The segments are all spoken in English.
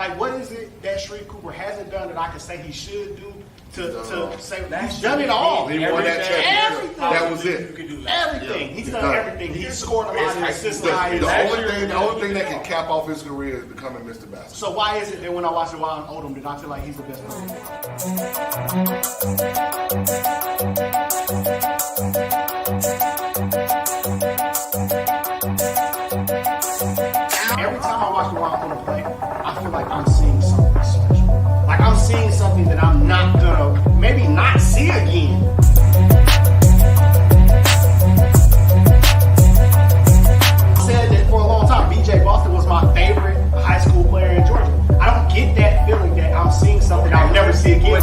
Like, what is it that Sharif Cooper hasn't done that I can say he should do to say he's done it all? He won that championship. That was it. Everything. He's done everything. He's scored a lot of assists. The only thing that can cap off his career is becoming Mr. Basketball. So why is it that when I watch Wild and Odom, did I feel like he's the best player? Every time I watch the Wild Odom play, I feel like I'm seeing something special. Like I'm seeing something that I'm not gonna maybe not see again. I said that for a long time. BJ Boston was my favorite high school player in Georgia. I don't get that feeling that I'm seeing something I'll never see again.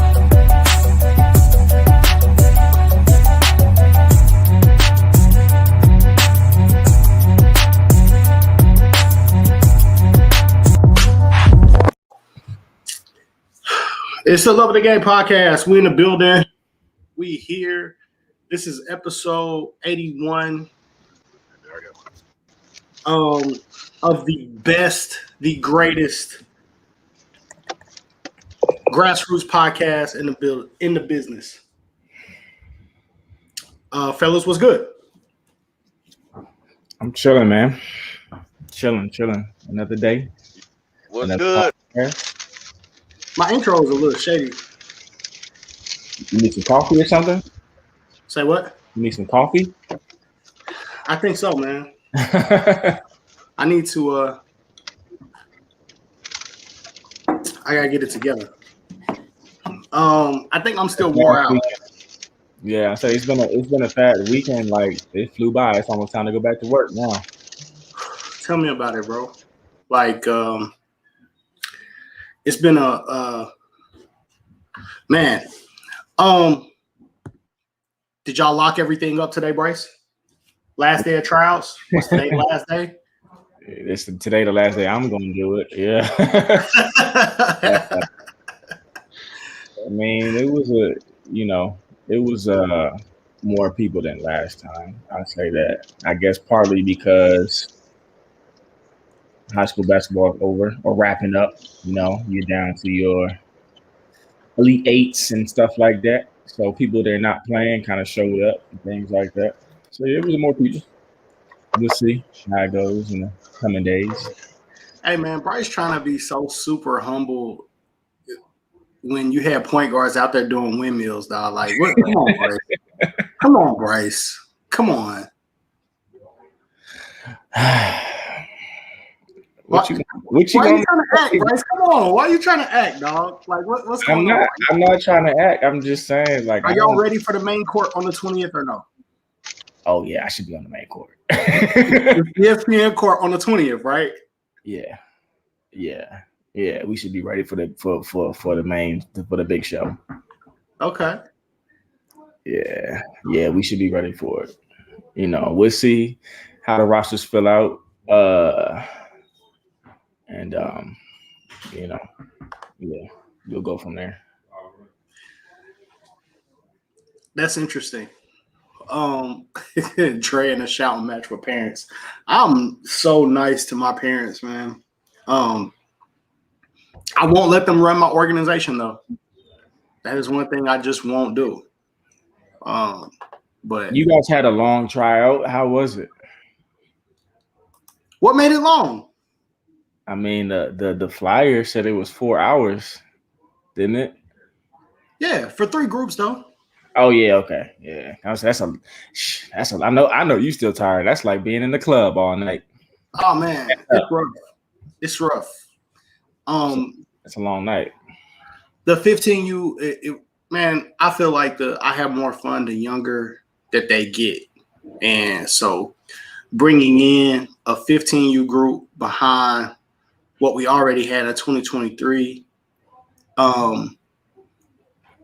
It's the Love of the Game podcast. We in the building. We here. This is episode 81 of the best, the greatest grassroots podcast in the business. Fellas, what's good? I'm chilling, man. Chilling. Another day. What's good? Podcast. My intro is a little shady. You need some coffee or something? Say what? You need some coffee? I think so, man. I need to I gotta get it together. I think I'm still wore out. Yeah, so it's been a fat weekend. Like it flew by. It's almost time to go back to work now. Tell me about it, bro. Like it's been a man. Did y'all lock everything up today, Bryce? Last day of trials? What's today? Last day? It's today the last day I'm going to do it. Yeah. I mean, it was more people than last time. I say that. I guess partly because high school basketball is over or wrapping up. You're down to your Elite Eights and stuff like that. So people that are not playing kind of showed up and things like that. So it was more people. We'll see how it goes in the coming days. Hey man, Bryce trying to be so super humble when you have point guards out there doing windmills, dog. Like, what? Come on, Bryce. Come on, Bryce. Come on. What you why are you trying to act, Bryce? Come on. Why are you trying to act, dog? Like, what's going on? I'm not trying to act. I'm just saying, like, are y'all ready for the main court on the 20th or no? Oh yeah, I should be on the main court. The ESPN court on the 20th, right? Yeah. We should be ready for the big show. Okay. Yeah, we should be ready for it. We'll see how the rosters fill out. And we'll go from there. That's interesting. Dre in a shouting match with parents. I'm so nice to my parents, man. I won't let them run my organization though. That is one thing I just won't do. But you guys had a long tryout. How was it? What made it long? I mean, the flyer said it was 4 hours, didn't it? Yeah, for 3 groups though. Oh yeah, okay, yeah. That's a. I know you still tired. That's like being in the club all night. Oh man, it's rough. It's a long night. The 15U, man, I feel like I have more fun the younger that they get, and so bringing in a 15U group behind what we already had in 2023.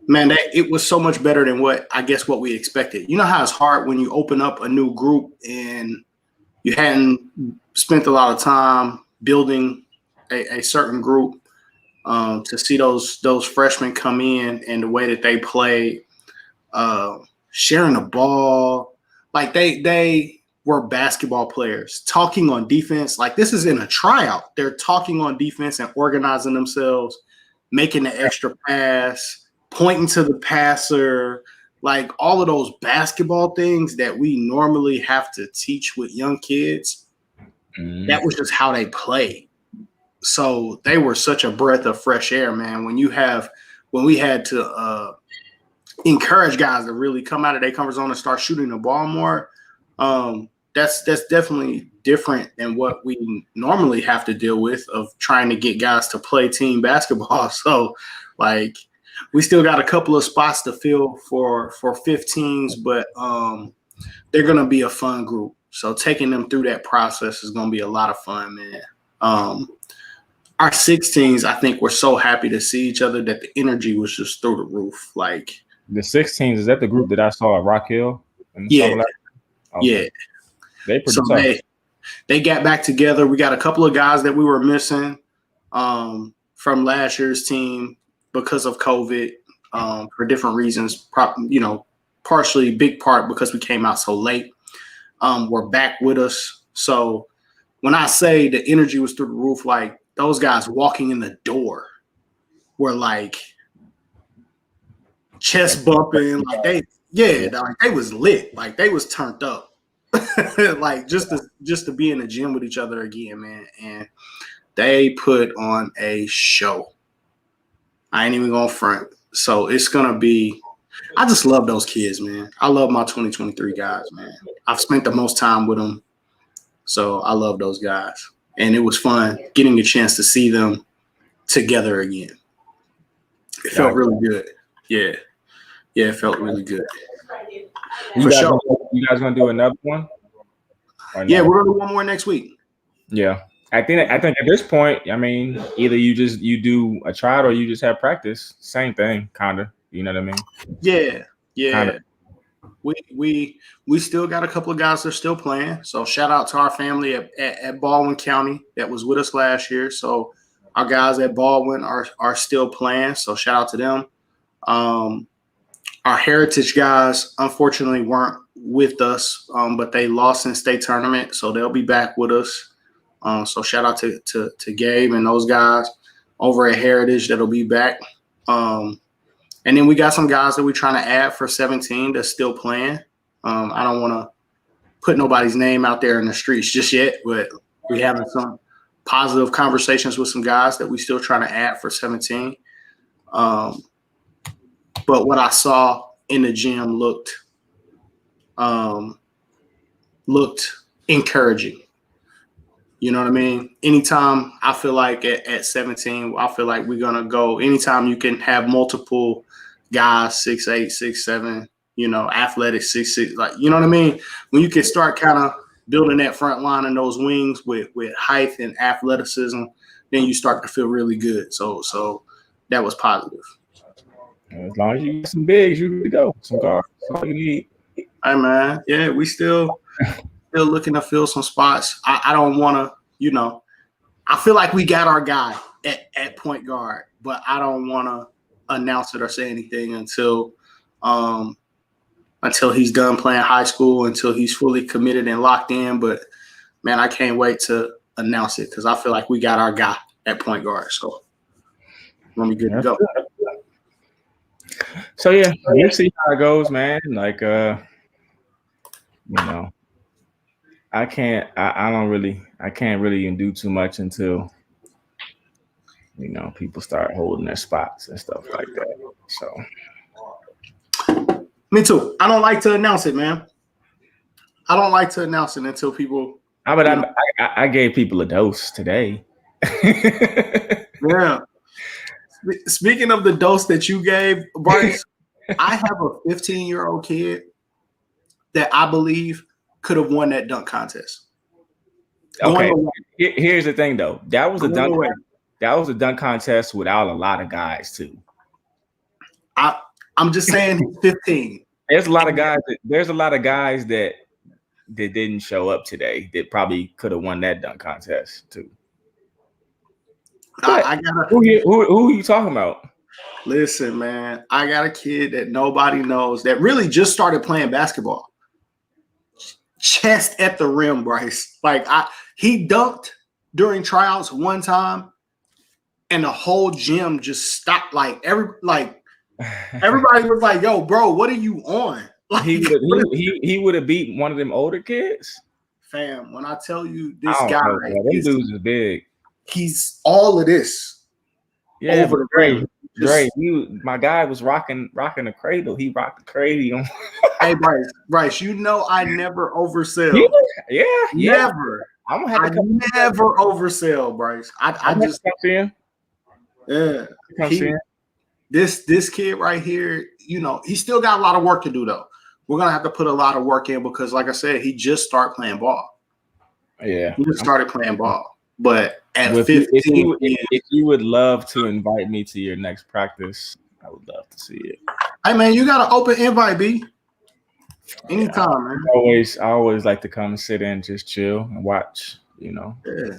Man, it was so much better than what we expected. You know how it's hard when you open up a new group and you hadn't spent a lot of time building a certain group, to see those freshmen come in and the way that they play, sharing the ball, like they were basketball players talking on defense. Like, this is in a tryout. They're talking on defense and organizing themselves, making the extra pass, pointing to the passer, like all of those basketball things that we normally have to teach with young kids. That was just how they play. So they were such a breath of fresh air, man. When we had to encourage guys to really come out of their comfort zone and start shooting the ball more, that's definitely different than what we normally have to deal with of trying to get guys to play team basketball. So, like, we still got a couple of spots to fill for 15s, but they're going to be a fun group. So taking them through that process is going to be a lot of fun, man. Our 16s, I think, we're so happy to see each other that the energy was just through the roof. Like, the 16s, is that the group that I saw at Rock Hill? Yeah. Okay. Yeah. They pretty So tough. they got back together. We got a couple of guys that we were missing from last year's team because of COVID for different reasons. Partially, big part because we came out so late. Were back with us. So when I say the energy was through the roof, like, those guys walking in the door were like chest bumping, like they was lit, like they was turned up. Like just to be in the gym with each other again, man. And they put on a show. I ain't even gonna front. So it's gonna be, I just love those kids, man. I love my 2023 guys, man. I've spent the most time with them. So I love those guys. And it was fun getting a chance to see them together again. It felt really good. Yeah. Yeah, it felt really good. You guys gonna do another one? Yeah, we're gonna do one more next week. Yeah. I think at this point, I mean, either you do a tryout or you just have practice. Same thing, kinda. You know what I mean? Yeah. Kinda. We still got a couple of guys that are still playing. So shout out to our family at Baldwin County that was with us last year. So our guys at Baldwin are still playing. So shout out to them. Our Heritage guys, unfortunately, weren't with us, but they lost in state tournament. So they'll be back with us. So shout out to Gabe and those guys over at Heritage that'll be back. And then we got some guys that we're trying to add for 17 that's still playing. I don't want to put nobody's name out there in the streets just yet, but we having some positive conversations with some guys that we still trying to add for 17. But what I saw in the gym looked encouraging. You know what I mean? Anytime I feel like at 17, I feel like we're going to go. Anytime you can have multiple guys, 6'8", 6'7", athletic 6'6", like, you know what I mean? When you can start kind of building that front line and those wings with height and athleticism, then you start to feel really good. So that was positive. As long as you get some bigs, you can go. Some guards. That's all you need. Hey, man. Yeah, we still looking to fill some spots. I don't want to, I feel like we got our guy at point guard, but I don't want to announce it or say anything until he's done playing high school, until he's fully committed and locked in. But, man, I can't wait to announce it because I feel like we got our guy at point guard. So we're going to be good to go. So, yeah, we'll see how it goes, man. Like, I can't really even do too much until, people start holding their spots and stuff like that. So. Me too. I don't like to announce it, man. I don't like to announce it until people. I gave people a dose today. Yeah. Speaking of the dose that you gave, Bryce, I have a 15-year-old kid that I believe could have won that dunk contest. Okay. Here's the thing, though. That was a dunk contest without a lot of guys, too. I'm just saying he's 15. There's a lot of guys that didn't show up today that probably could have won that dunk contest, too. Who are you talking about? Listen, man, I got a kid that nobody knows that really just started playing basketball. chest at the rim, Bryce. Like he dunked during tryouts one time, and the whole gym just stopped. Like everybody was like, "Yo, bro, what are you on?" Like he would have beat one of them older kids. Fam, when I tell you this I guy, don't know, them dudes is big. He's all of this. Yeah, over the rim. Dre, my guy was rocking the cradle. He rocked the cradle. Hey, Bryce, you know I never oversell. Yeah. Never. I'm gonna have to come. Never oversell, Bryce. I just come in. Yeah. This kid right here, you know, he still got a lot of work to do though. We're gonna have to put a lot of work in because, like I said, he just started playing ball. Yeah, he just started playing ball. But at 15, if you would love to invite me to your next practice, I would love to see it. Hey man, you got an open invite, B. Anytime, man. I always like to come sit in, just chill and watch. You know. Yeah.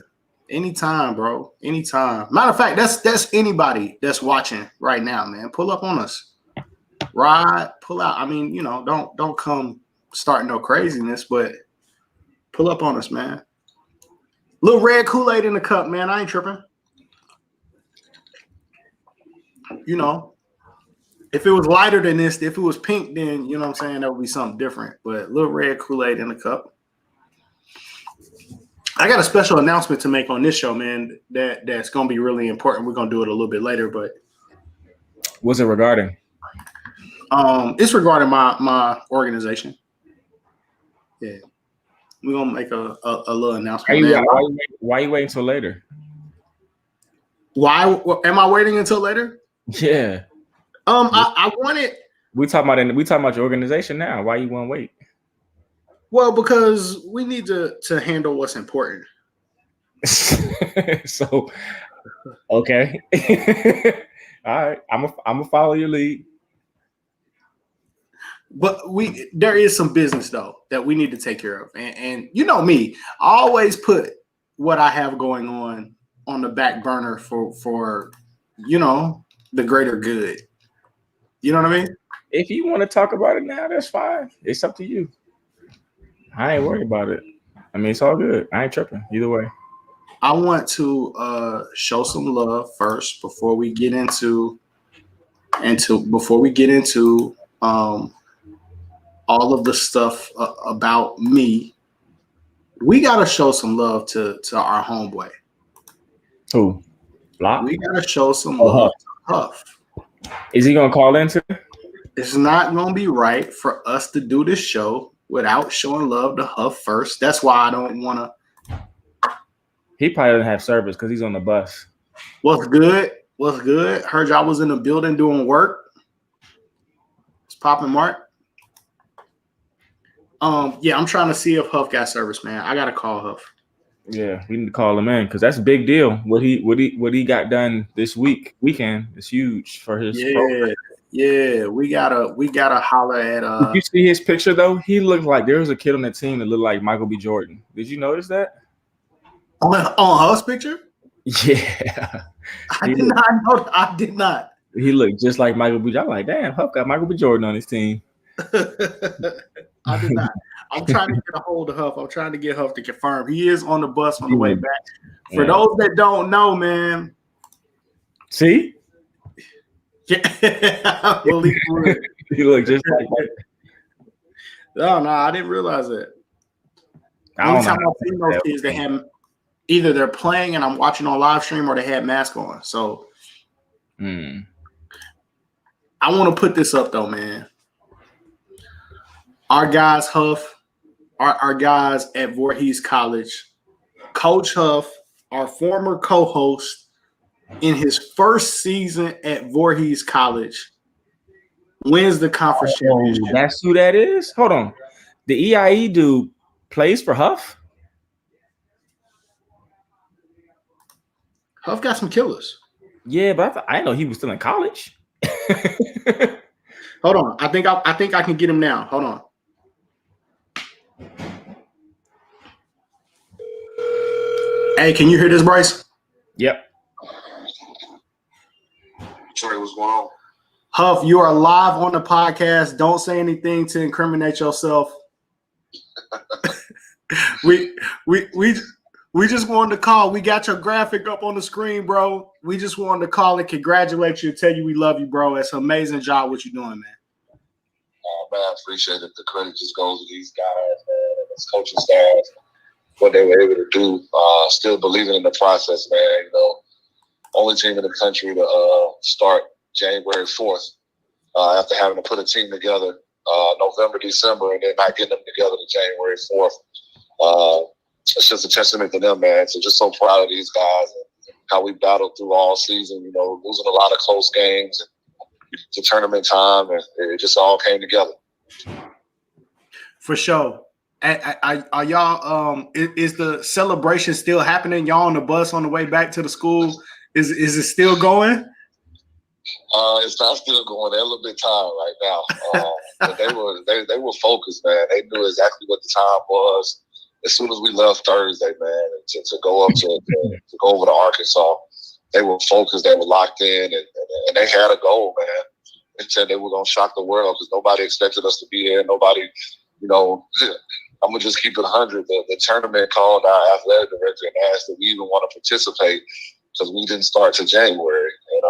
Anytime, bro. Anytime. Matter of fact, that's anybody that's watching right now, man. Pull up on us. Ride, pull out. I mean, you know, don't come starting no craziness, but pull up on us, man. Little red Kool-Aid in the cup, man. I ain't tripping. You know, if it was lighter than this, if it was pink, then you know what I'm saying, that would be something different. But little red Kool-Aid in the cup. I got a special announcement to make on this show, man. That's gonna be really important. We're gonna do it a little bit later, but what's it regarding? It's regarding my organization. Yeah, we're gonna make a little announcement. Why you waiting until later? Why am I waiting until later? Yeah. I wanted. We talking about your organization now. Why you want to wait? Well, because we need to handle what's important. So, okay. All right. I'm gonna follow your lead. But there is some business though that we need to take care of, and you know me, I always put what I have going on the back burner for you know the greater good. You know what I mean? If you want to talk about it now, that's fine. It's up to you. I ain't worried about it. I mean, it's all good. I ain't tripping either way. I want to show some love first before we get into all of the stuff about me. We gotta show some love to our homeboy. Who? Block? We gotta show some love to Huff. Is he gonna call in today? It's not gonna be right for us to do this show without showing love to Huff first. That's why I don't want to. He probably doesn't have service because he's on the bus. What's good? What's good? Heard y'all was in the building doing work. It's popping, Mark. Yeah, I'm trying to see if Huff got service, man. I gotta call Huff. Yeah, we need to call him in because that's a big deal. What he got done this weekend is huge for his program. Yeah, we gotta holler at Did you see his picture though? He looked like there was a kid on the team that looked like Michael B. Jordan. Did you notice that? On Huff's picture? Yeah. I did not know. I did not. He looked just like Michael B. Jordan. I'm like, damn, Huff got Michael B. Jordan on his team. I did not. I'm trying to get a hold of Huff. I'm trying to get Huff to confirm. He is on the bus on the way back. For those that don't know, man. See? Yeah. Well, he looked just like that. No, I didn't realize that. Anytime I've seen those kids, they have either they're playing and I'm watching on live stream or they had masks on. So I want to put this up though, man. Our guys, Huff, our guys at Voorhees College, Coach Huff, our former co-host, in his first season at Voorhees College, wins the conference championship. That's who that is? Hold on. The EIE dude plays for Huff? Huff got some killers. Yeah, but I didn't know he was still in college. Hold on. I think I can get him now. Hold on. Hey, can you hear this, Bryce? Yep. Sorry, what's going on? Huff, you are live on the podcast. Don't say anything to incriminate yourself. We just wanted to call. We got your graphic up on the screen, bro. We just wanted to call and congratulate you, tell you we love you, bro. It's an amazing job what you're doing, man. Man, I appreciate it. The credit just goes to these guys, man, and this coaching staff, what they were able to do. Still believing in the process, man. You know, only team in the country to start January 4th after having to put a team together November, December, and then not getting them together to January 4th. It's just a testament to them, man. So just so proud of these guys and how we battled through all season, you know, losing a lot of close games and to tournament time, and it just all came together. For sure. Are y'all is the celebration still happening? Y'all on the bus on the way back to the school? Is it still going? It's not still going. They're a little bit tired right now. But they were focused, man. They knew exactly what the time was. As soon as we left Thursday, man, to go up to go over to Arkansas, they were focused. They were locked in, and they had a goal, man. They said they were going to shock the world because nobody expected us to be here. Nobody, you know, I'm going to just keep it 100. The tournament called our athletic director and asked if we even want to participate because we didn't start till January. And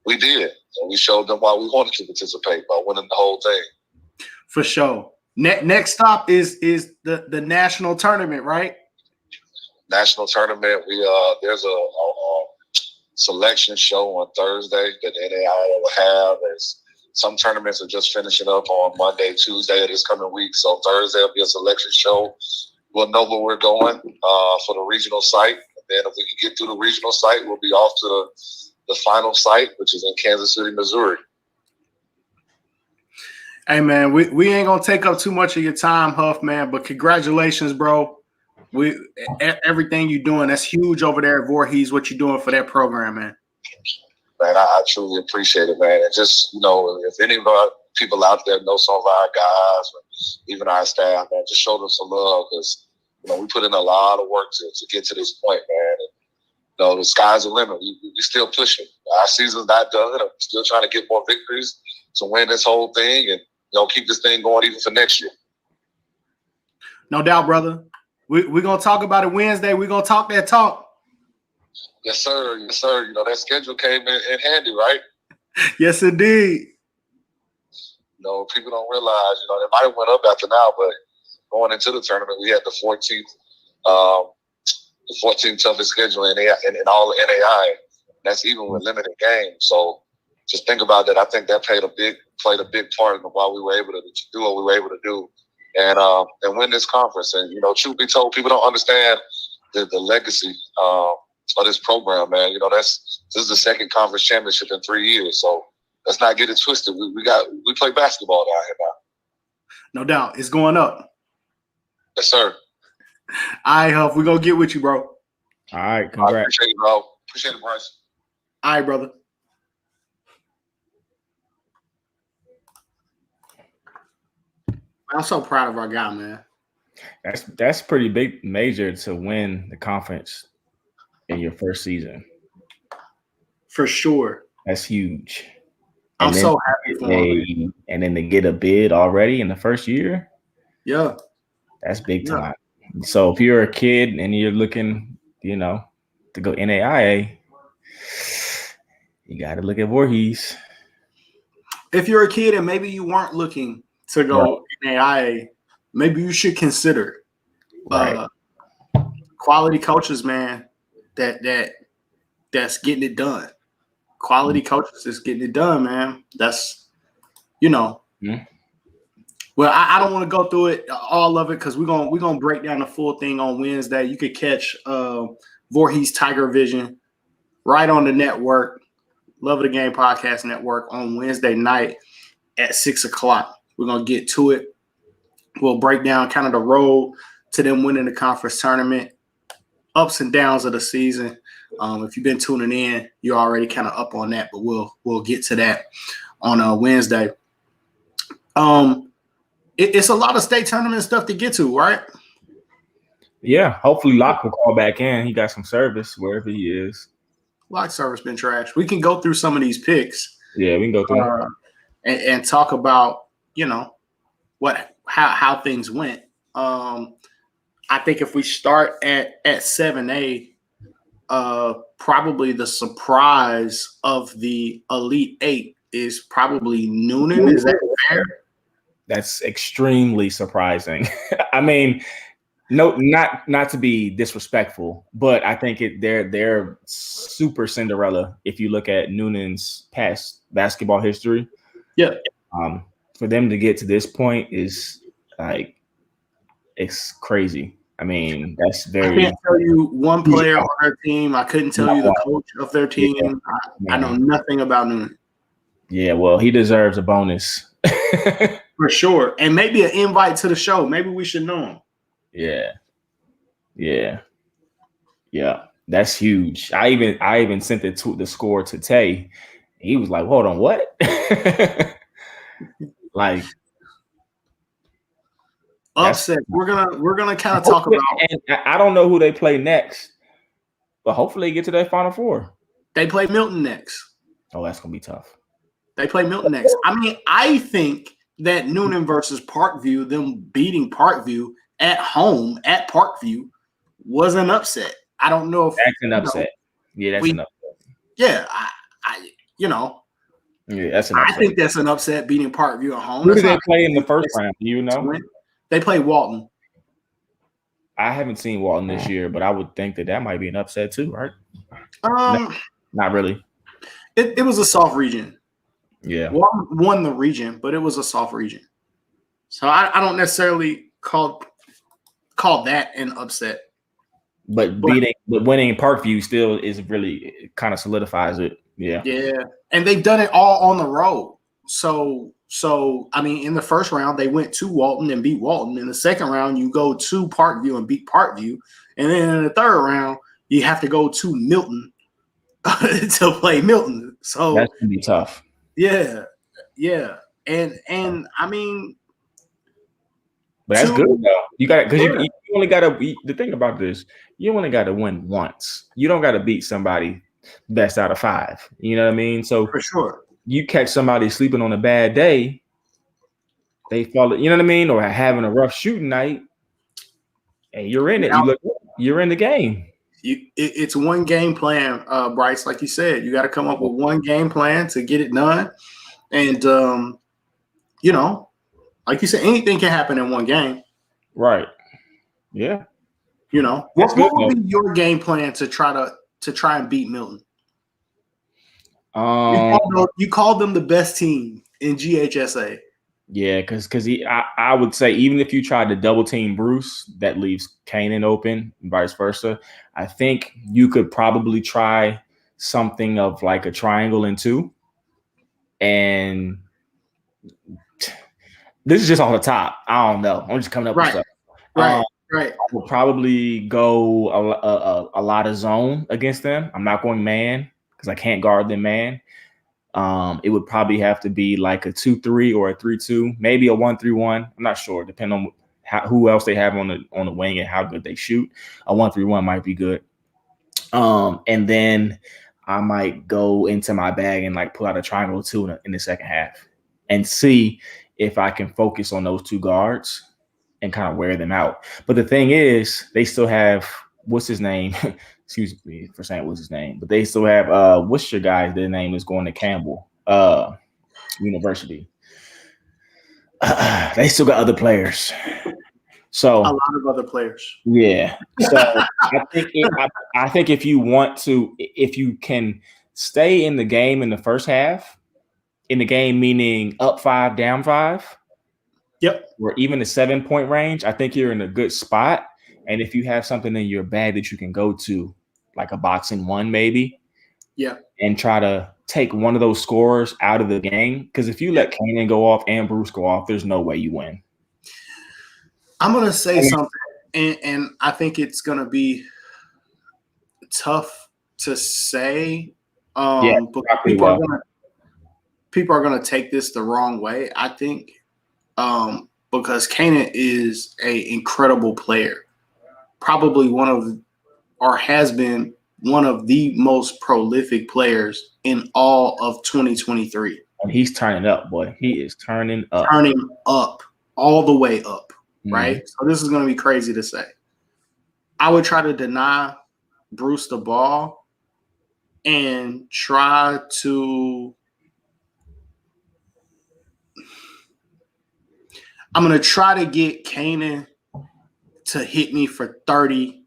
we did. And we showed them why we wanted to participate by winning the whole thing. For sure. Next stop is the national tournament, right? National tournament. There's a selection show on Thursday that the NAIA will have. There's some tournaments are just finishing up on Monday, Tuesday of this coming week. So Thursday will be a selection show. We'll know where we're going for the regional site. And then if we can get through the regional site, we'll be off to the final site, which is in Kansas City, Missouri. Hey, man, we ain't going to take up too much of your time, Huff, man, but congratulations, bro. Everything you're doing, that's huge over there at Voorhees, what you're doing for that program, man. Man, I truly appreciate it, man. And just, you know, if any of our people out there know some of our guys, or even our staff, man, just show them some love because, you know, we put in a lot of work to get to this point, man. And, you know, the sky's the limit. We still pushing. Our season's not done. I'm still trying to get more victories to win this whole thing and, you know, keep this thing going even for next year. No doubt, brother. We're going to talk about it Wednesday. We're going to talk that talk. Yes, sir. Yes, sir. You know, that schedule came in handy, right? Yes, indeed. You know, people don't realize, you know, they might have went up after now, but going into the tournament, we had the 14th toughest schedule in all the NAI. That's even with limited games. So just think about that. I think that played a big part in why we were able to do what we were able to do and win this conference. And, you know, truth be told, people don't understand the legacy of this program, man. You know, this is the second conference championship in 3 years. So let's not get it twisted. We play basketball down here now. No doubt. It's going up. Yes, sir. All right, Huff. We're going to get with you, bro. All right. Congrats. I appreciate it, bro. Appreciate it, Bryce. All right, brother. I'm so proud of our guy, man. That's pretty big, major to win the conference in your first season. For sure. That's huge. I'm so happy for him. And then to get a bid already in the first year. Yeah. That's big time. Yeah. So if you're a kid and you're looking, you know, to go NAIA, you got to look at Voorhees. If you're a kid and maybe you weren't looking to go NAIA, maybe you should consider quality coaches, man, that's getting it done. Quality coaches is getting it done, man. That's, you know. Mm-hmm. Well, I don't want to go through it, all of it, because we're gonna break down the full thing on Wednesday. You could catch Voorhees Tiger Vision right on the network, Love of the Game Podcast Network on Wednesday night at 6:00. We're gonna get to it. We'll break down kind of the road to them winning the conference tournament, ups and downs of the season. If you've been tuning in, you're already kind of up on that, but we'll get to that on Wednesday. It's a lot of state tournament stuff to get to, right? Yeah, hopefully Locke will call back in. He got some service wherever he is. Locke service been trash. We can go through some of these picks. Yeah, we can go through and talk about, you know, how things went. I think if we start at 7A, probably the surprise of the Elite Eight is probably Noonan. Is that fair? That's extremely surprising. I mean, no, not to be disrespectful, but I think they're super Cinderella if you look at Noonan's past basketball history. Yeah. For them to get to this point is like it's crazy. I mean, that's very. I can't tell you one player on their team. I couldn't tell you the coach of their team. Yeah. I know nothing about Noonan. Yeah, well, he deserves a bonus. For sure. And maybe an invite to the show. Maybe we should know him. Yeah. That's huge. I even sent the score to Tay. He was like, "Hold on, what?" Like upset. We're gonna kind of talk about. And I don't know who they play next, but hopefully they get to that Final Four. They play Milton next. Oh, that's gonna be tough. They play Milton next. I mean, I think that Noonan versus Parkview, them beating Parkview at home at Parkview, was an upset. I don't know if that's an upset. Yeah, that's an upset. Yeah, Yeah, that's an upset. I think that's an upset beating Parkview at home. Who did they play in the first round? Do you know? They play Walton. I haven't seen Walton this year, but I would think that might be an upset too, right? No, not really. It was a soft region. Yeah. Walton won the region, but it was a soft region. So I don't necessarily call that an upset. But winning Parkview still is really kind of solidifies it. Yeah. Yeah. And they've done it all on the road. So I mean, in the first round, they went to Walton and beat Walton. In the second round, you go to Parkview and beat Parkview. And then in the third round, you have to go to Milton to play Milton. So that's gonna be tough. Yeah. And I mean, but that's good though. You got because you only got to. The thing about this, you only got to win once. You don't got to beat somebody best out of 5. You know what I mean? So for sure, you catch somebody sleeping on a bad day, they fall. You know what I mean? Or having a rough shooting night, and you're in it. You're in the game. It's one game plan, Bryce. Like you said, you got to come up with one game plan to get it done. And like you said, anything can happen in one game. Right. Yeah. What would be your game plan to try and beat Milton? You called them the best team in GHSA. Yeah, because I would say even if you tried to double team Bruce, that leaves Kanan open and vice versa. I think you could probably try something of like a triangle and 2. And this is just on the top. I don't know. I'm just coming up with stuff. Right. I will probably go a lot of zone against them. I'm not going man because I can't guard them man. It would probably have to be like a 2-3 or a 3-2, maybe a 1-3-1. I'm not sure, depending on who else they have on the wing and how good they shoot. A 1-3-1 might be good. And then I might go into my bag and like pull out a triangle or 2 in the second half and see if I can focus on those 2 guards and kind of wear them out. But the thing is, they still have what's his name? Excuse me for saying what's his name, but they still have what's your guy? Their name is going to Campbell University. They still got other players. So a lot of other players. Yeah. So I think if you can stay in the game in the first half, in the game meaning up 5, down 5. Yep. Or even the 7-point range, I think you're in a good spot. And if you have something in your bag that you can go to, like a boxing 1 maybe, and try to take one of those scorers out of the game, because if you let Kanan go off and Bruce go off, there's no way you win. I'm gonna say something, and I think it's gonna be tough to say. But people are gonna take this the wrong way, I think, because Kanan is an incredible player. Probably has been one of the most prolific players in all of 2023. And he's turning up, boy. He is turning up. Turning up all the way up, right? So this is going to be crazy to say. I would try to deny Bruce the ball and try to I'm going to try to get Kanan to hit me for 30,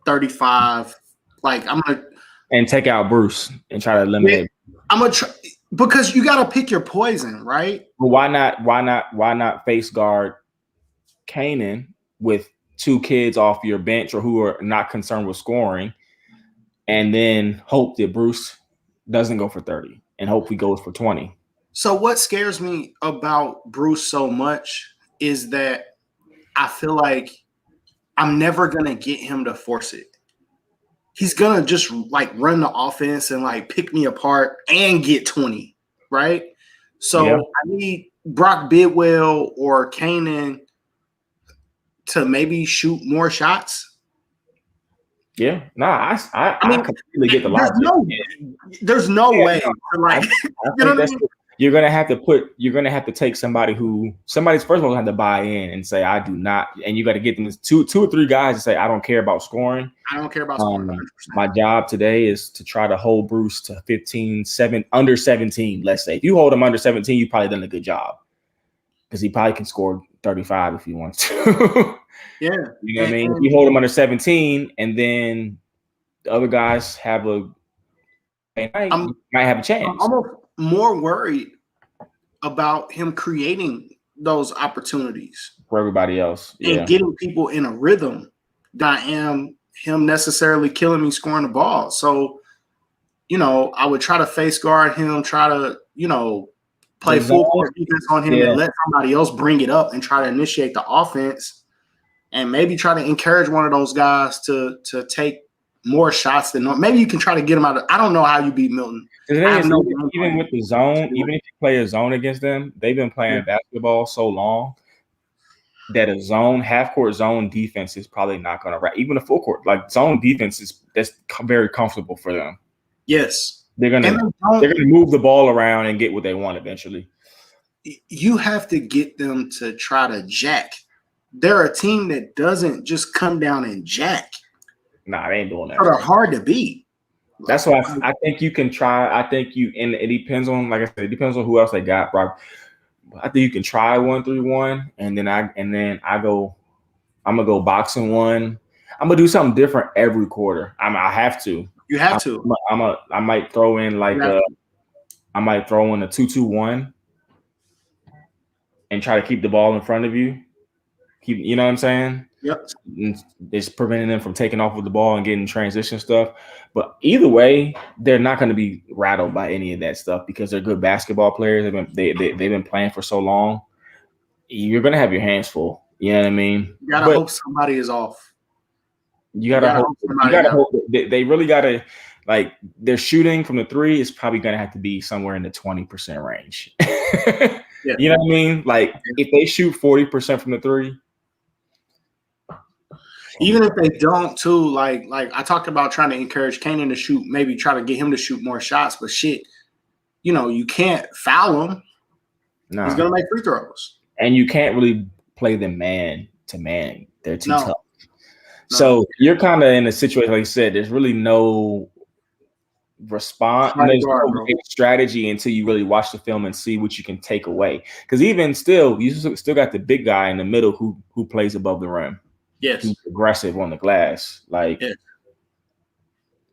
35. Like I'm going to and take out Bruce and try to eliminate. I'm going to try because you got to pick your poison, right? But why not face guard Kanan with 2 kids off your bench or who are not concerned with scoring, and then hope that Bruce doesn't go for 30 and hope he goes for 20. So what scares me about Bruce so much is that I feel like I'm never going to get him to force it. He's going to just like run the offense and like pick me apart and get 20, right? So Yeah. I need Brock Bidwell or Kanan to maybe shoot more shots. Yeah, I mean, completely get the logic. There's no way. Like, you know what I mean? You're gonna have to take somebody's first of all have to buy in and say I do not, and you got to get them two or three guys to say I don't care about scoring. I don't care about scoring. 100%. My job today is to try to hold Bruce to 15, under 17. Let's say if you hold him under 17, you've probably done a good job because he probably can score 35 if he wants to. Yeah, you know what I mean. If you hold him under 17, and then the other guys have you might have a chance. I'm almost more worried about him creating those opportunities for everybody else and getting people in a rhythm than I am him necessarily killing me scoring the ball. So, I would try to face guard him, try to, play full court defense on him and let somebody else bring it up and try to initiate the offense and maybe try to encourage one of those guys to take more shots than maybe you can try to get them out of. I don't know how you beat Milton. Even with the zone, even if you play a zone against them, they've been playing basketball so long that a half-court zone defense is probably not going to even a full court like zone defense that's very comfortable for them. Yes, they're gonna move the ball around and get what they want eventually. You have to get them to try to jack. They're a team that doesn't just come down and jack. Nah, they ain't doing that. So they're hard to beat. That's why I think you can try. and it depends on, like I said, it depends on who else they got, Brock. I think you can try 1-3-1, and then I'm gonna go boxing one. I'm gonna do something different every quarter. I have to. You have to. I might throw in a 2-2-1 and try to keep the ball in front of you. You know what I'm saying? Yep. It's preventing them from taking off with the ball and getting transition stuff. But either way, they're not going to be rattled by any of that stuff because they're good basketball players. They've been playing for so long. You're going to have your hands full. You know what I mean? You got to hope somebody is off. You got to hope. They really got to, like, their shooting from the three is probably going to have to be somewhere in the 20% range. Yeah. You know what I mean? Like, if they shoot 40% from the three, even if they don't, too, like I talked about trying to encourage Kanan to shoot, maybe try to get him to shoot more shots, but shit, you can't foul him. No. He's gonna make free throws, and you can't really play them man to man. They're too tough. No. So you're kind of in a situation, like you said, there's really no response, there's no strategy until you really watch the film and see what you can take away. Because even still, you still got the big guy in the middle who plays above the rim. Yes. Who's aggressive on the glass. Like,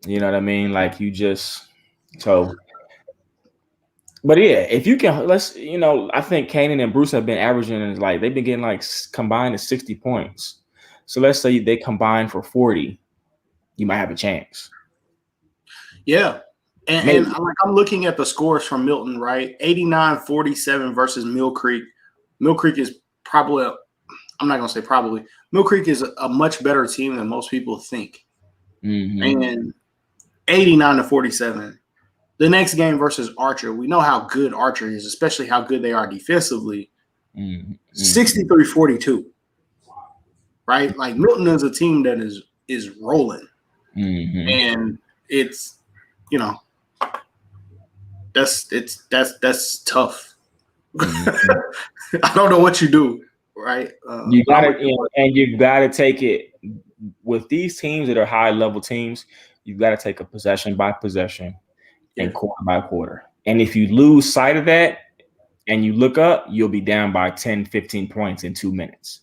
You know what I mean? Like, but yeah, if you can, I think Kanan and Bruce have been averaging, they've been getting combined to 60 points. So let's say they combine for 40, you might have a chance. Yeah. And I'm looking at the scores from Milton, right? 89-47 versus Mill Creek. Mill Creek is probably, I'm not going to say probably, Mill Creek is a much better team than most people think. Mm-hmm. And 89-47. The next game versus Archer, we know how good Archer is, especially how good they are defensively. Mm-hmm. 63-42. Right? Like, Milton is a team that is rolling. Mm-hmm. And it's, that's tough. Mm-hmm. I don't know what you do. right? You gotta, and you've got to take it with these teams that are high level teams. You've got to take a possession by possession and quarter by quarter. And if you lose sight of that and you look up, you'll be down by 10, 15 points in 2 minutes.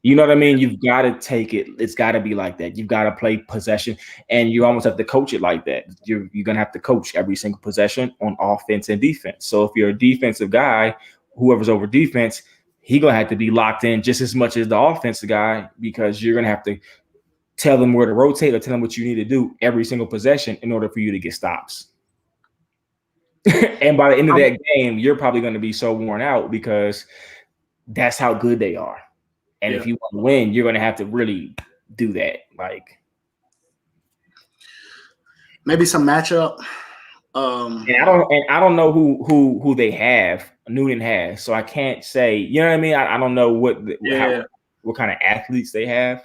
You know what I mean? You've got to take it. It's got to be like that. You've got to play possession, and you almost have to coach it like that. You're going to have to coach every single possession on offense and defense. So if you're a defensive guy, whoever's over defense, he's going to have to be locked in just as much as the offensive guy, because you're going to have to tell them where to rotate or tell them what you need to do every single possession in order for you to get stops. And by the end of that game, you're probably going to be so worn out because that's how good they are. And if you want to win, you're going to have to really do that. Like maybe some matchup. And I don't know who they have. Noonan has, so I can't say. You know what I mean? I don't know what kind of athletes they have.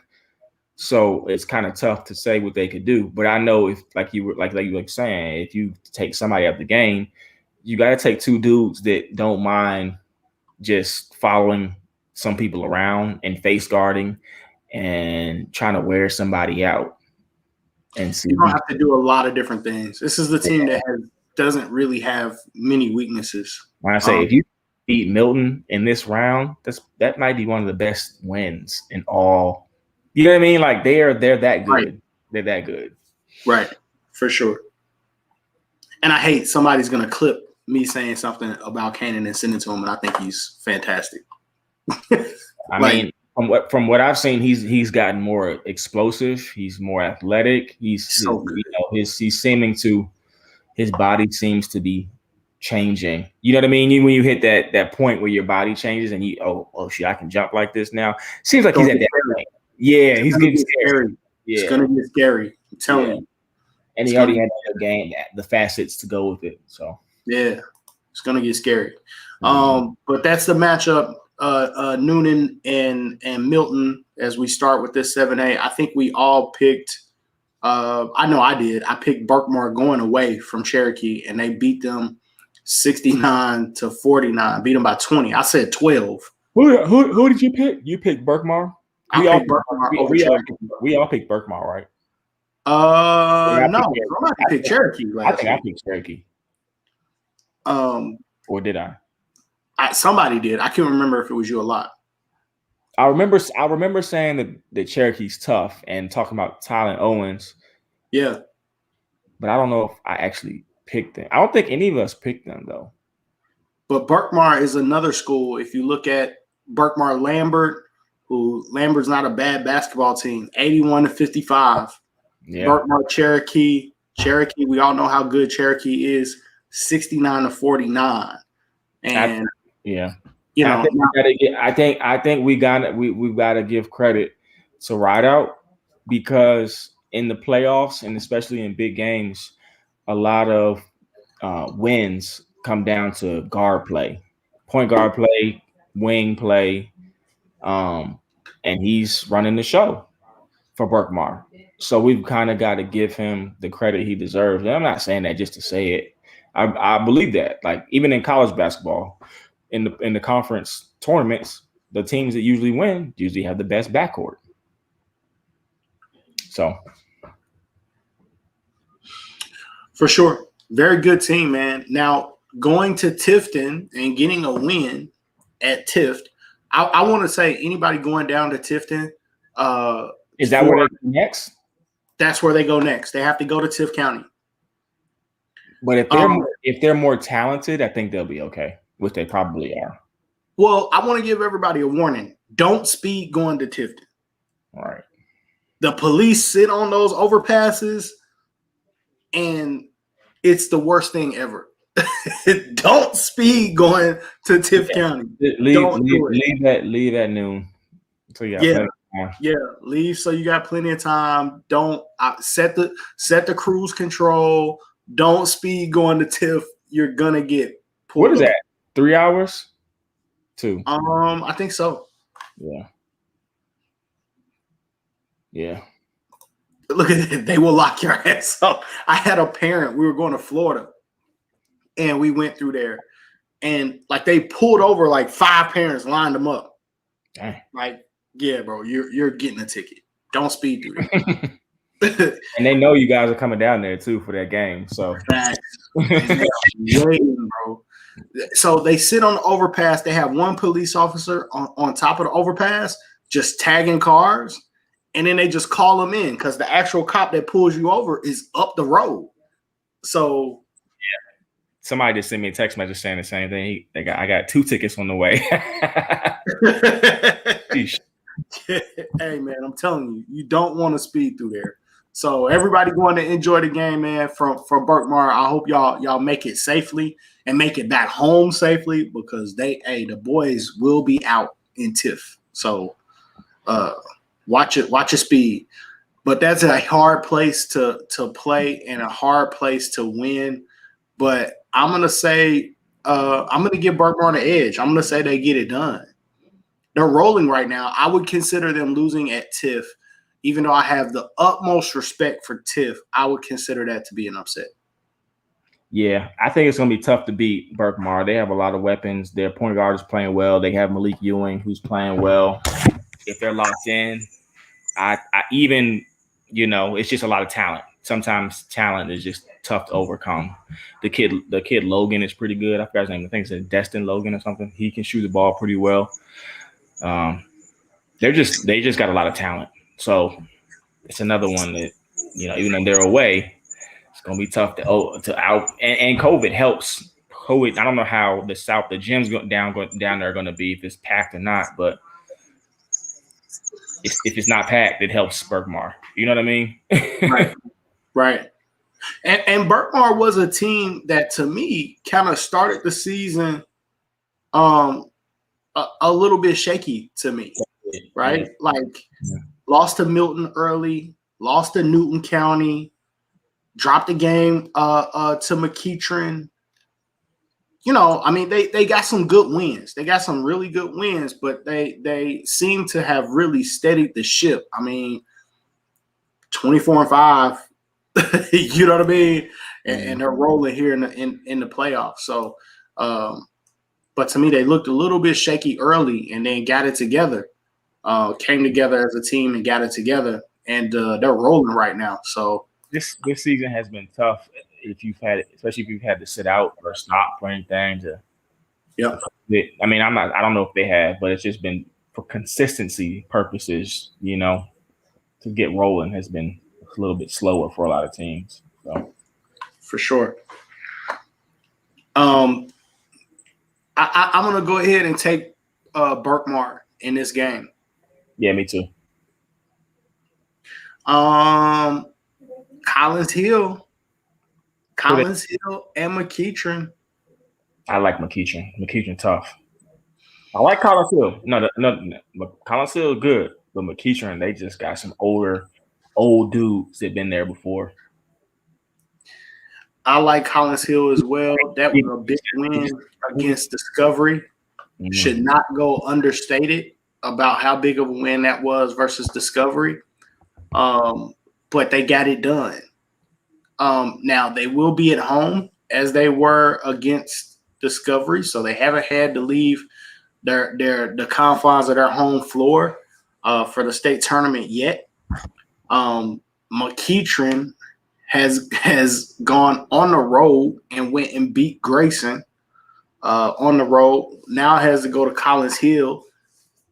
So it's kind of tough to say what they could do. But I know if like you were saying, if you take somebody out of the game, you got to take two dudes that don't mind just following some people around and face guarding and trying to wear somebody out. And see, you don't have to do a lot of different things. This is the team that doesn't really have many weaknesses. When I say if you beat Milton in this round, that might be one of the best wins in all. You know what I mean? Like they're that good. Right. They're that good. Right. For sure. And I hate somebody's gonna clip me saying something about Cannon and send it to him, and I think he's fantastic. I mean, from what I've seen, he's gotten more explosive. He's more athletic. He's seeming to, his body seems to be changing. You know what I mean? When you hit that point where your body changes and you oh shit, I can jump like this now. Seems like he's at that point. Yeah, he's getting scary. Yeah, it's gonna get scary. I'm telling you. And he already had the game, the facets to go with it. So yeah, it's gonna get scary. But that's the matchup. Noonan and Milton as we start with this 7A. I think we all picked. I know I did. I picked Berkmar going away from Cherokee, and they beat them 69-49. Beat them by 20. I said 12. Who did you pick? You picked Berkmar. We all picked Berkmar, right? No, somebody picked Cherokee. I think I picked Cherokee. Or did I? Somebody did. I can't remember if it was you a lot. I remember saying that Cherokee's tough and talking about Tylen Owens. Yeah. But I don't know if I actually picked them. I don't think any of us picked them though. But Berkmar is another school. If you look at Berkmar Lambert, Lambert's not a bad basketball team. 81-55. Yeah. Berkmar Cherokee, we all know how good Cherokee is. 69-49. And you know, I think we've got to give credit to Rideout, because in the playoffs and especially in big games, a lot of wins come down to guard play, point guard play, wing play, and he's running the show for Berkmar. So we've kind of got to give him the credit he deserves. And I'm not saying that just to say it. I believe that, like, even in college basketball, in the conference tournaments, the teams that usually win usually have the best backcourt. So, for sure, very good team, man. Now going to Tifton and getting a win at Tift, I want to say anybody going down to Tifton, is that where they go next? That's where they go next. They have to go to Tift County. But if they're more talented, I think they'll be okay, which they probably are. Well, I want to give everybody a warning. Don't speed going to Tifton. All right. The police sit on those overpasses, and it's the worst thing ever. Don't speed going to Tift County. Leave at noon. So leave so you got plenty of time. Don't set the cruise control. Don't speed going to Tiff. You're gonna get pulled. What is that? 3 hours? 2. I think so. Yeah. Look at it. They will lock your ass up. I had a parent. We were going to Florida, and we went through there, and like they pulled over like 5 parents, lined them up. Dang. Like, yeah, bro, you're getting a ticket. Don't speed through there. And they know you guys are coming down there too for that game. So Facts. And they're waiting, bro. So they sit on the overpass. They have one police officer on top of the overpass just tagging cars, and then they just call them in because the actual cop that pulls you over is up the road. So somebody just sent me a text message saying the same thing. I got 2 tickets on the way. hey man, I'm telling you, you don't want to speed through there. So everybody going to enjoy the game, man. From Berkmar, I hope y'all make it safely and make it back home safely because the boys will be out in TIFF. So watch your speed. But that's a hard place to play and a hard place to win. But I'm gonna say I'm gonna give Berkmar the edge. I'm gonna say they get it done. They're rolling right now. I would consider them losing at TIFF. Even though I have the utmost respect for TIFF, I would consider that to be an upset. Yeah, I think it's going to be tough to beat Berkmar. They have a lot of weapons. Their point guard is playing well. They have Malik Ewing, who's playing well. If they're locked in, I even, it's just a lot of talent. Sometimes talent is just tough to overcome. The kid Logan is pretty good. I forgot his name. I think it's Destin Logan or something. He can shoot the ball pretty well. They just got a lot of talent. So it's another one that, even though they're away, it's gonna be tough to out. And COVID helps. COVID, I don't know how the gyms down there are gonna be, if it's packed or not, but if it's not packed, it helps Berkmar. You know what I mean? Right. And Berkmar was a team that to me kind of started the season a little bit shaky to me. Right? Yeah. Lost to Milton early, lost to Newton County, dropped the game to McEachern. They got some good wins. They got some really good wins, but they seem to have really steadied the ship. 24-5, you know what I mean? And they're rolling here in the playoffs. So, but to me, they looked a little bit shaky early and then got it together. Came together as a team and got it together, and they're rolling right now. So this season has been tough especially if you've had to sit out or stop for anything. I don't know if they have, but it's just been for consistency purposes. To get rolling has been a little bit slower for a lot of teams. So for sure. I'm gonna go ahead and take Berkmar in this game. Yeah, me too. Collins Hill and McEachern. I like McEachern. McEachern tough. I like Collins Hill. No, Collins Hill good, but McEachern, they just got some old dudes that been there before. I like Collins Hill as well. That was a big win against Discovery. Mm-hmm. Should not go understated about how big of a win that was versus Discovery. But they got it done. Now they will be at home as they were against Discovery, so they haven't had to leave the confines of their home floor for the state tournament yet. McEachern has gone on the road and went and beat Grayson on the road. Now has to go to Collins Hill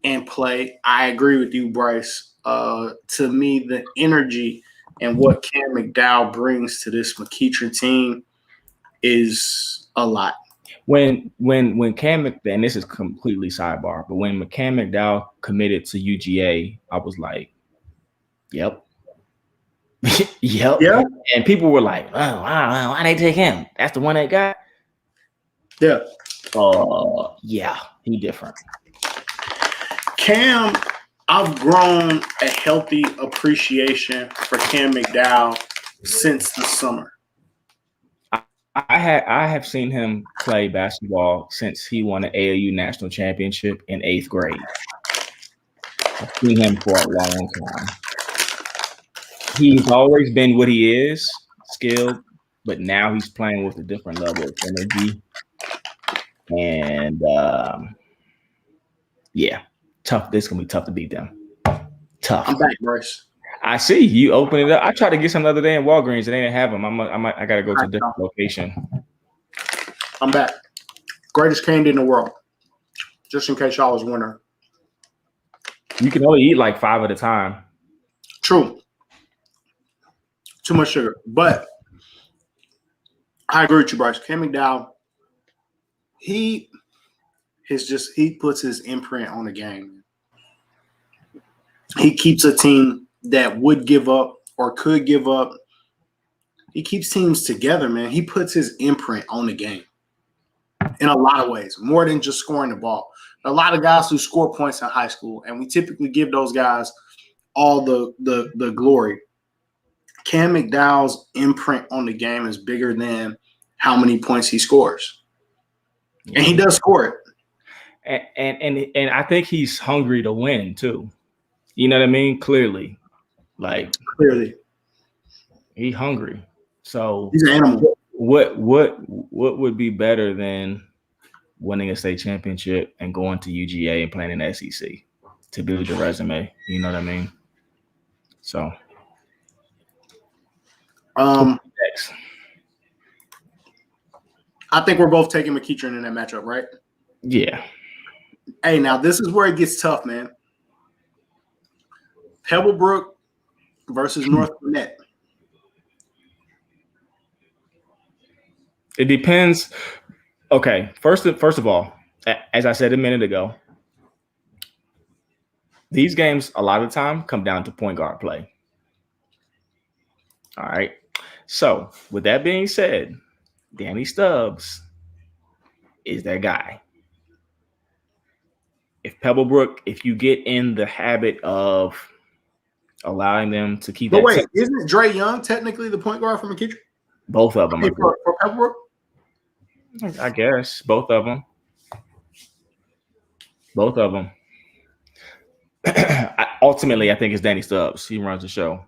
and play. I agree with you, Bryce. To me, the energy and what Cam McDowell brings to this McEachern team is a lot. When Cam McDowell, and this is completely sidebar, but when Cam McDowell committed to UGA, I was like, yep. Yep. Yeah. And people were like, oh, wow, why they take him? That's the one they got? Yeah. Yeah, he different. Cam, I've grown a healthy appreciation for Cam McDowell since the summer. I have seen him play basketball since he won an AAU national championship in 8th grade. I've seen him for a long time. He's always been what he is, skilled, but now he's playing with a different level of energy. And tough. This is gonna be tough to beat them. Tough. I'm back, Bryce. I see you open it up. I tried to get some the other day in Walgreens and they didn't have them. I gotta go to a different location. I'm back. Greatest candy in the world. Just in case y'all was wondering. You can only eat like 5 at a time. True. Too much sugar. But I agree with you, Bryce. Cam McDowell, he puts his imprint on the game. He keeps a team that would give up or could give up. He keeps teams together, man. He puts his imprint on the game in a lot of ways, more than just scoring the ball. A lot of guys who score points in high school, and we typically give those guys all the glory. Cam McDowell's imprint on the game is bigger than how many points he scores. And he does score it. And I think he's hungry to win too. You know what I mean? Clearly. He's hungry. So he's an animal. What would be better than winning a state championship and going to UGA and playing in the SEC to build your resume? You know what I mean? So next. I think we're both taking McEachern in that matchup, right? Yeah. Hey, now this is where it gets tough, man. Pebblebrook versus North Gwinnett. It depends. Okay, first of all, as I said a minute ago, these games a lot of the time come down to point guard play. All right. So with that being said, Danny Stubbs is that guy. If Pebblebrook, if you get in the habit of allowing them to keep but wait, isn't Dre Young technically the point guard for McEachern? Both of them. For Pebblebrook? I guess both of them. Both of them. Ultimately, I think it's Danny Stubbs. He runs the show.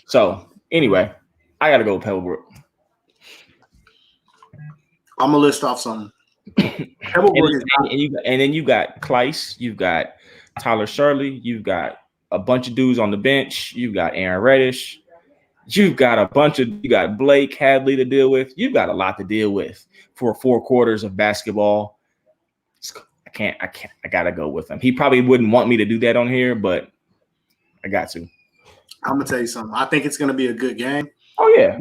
So anyway, I got to go with Pebblebrook. I'm gonna list off something. Pebblebrook and then you got Kleiss, you've got Tyler Shirley, you've got a bunch of dudes on the bench, you've got Aaron Reddish, you got Blake Hadley to deal with. You've got a lot to deal with for 4 quarters of basketball. I gotta go with him. He probably wouldn't want me to do that on here, but I got to. I'm gonna tell you something. I think it's gonna be a good game. Oh yeah.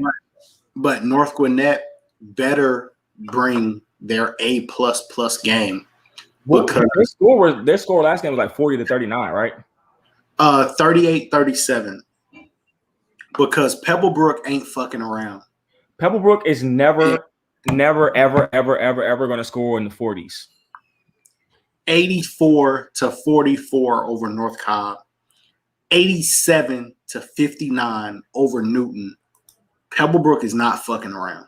But North Gwinnett better bring their A++ game. Because their score last game was like 40-39, right? 38-37. Because Pebblebrook ain't fucking around. Pebblebrook is never, ever going to score in the 40s. 84-44 over North Cobb. 87-59 over Newton. Pebblebrook is not fucking around.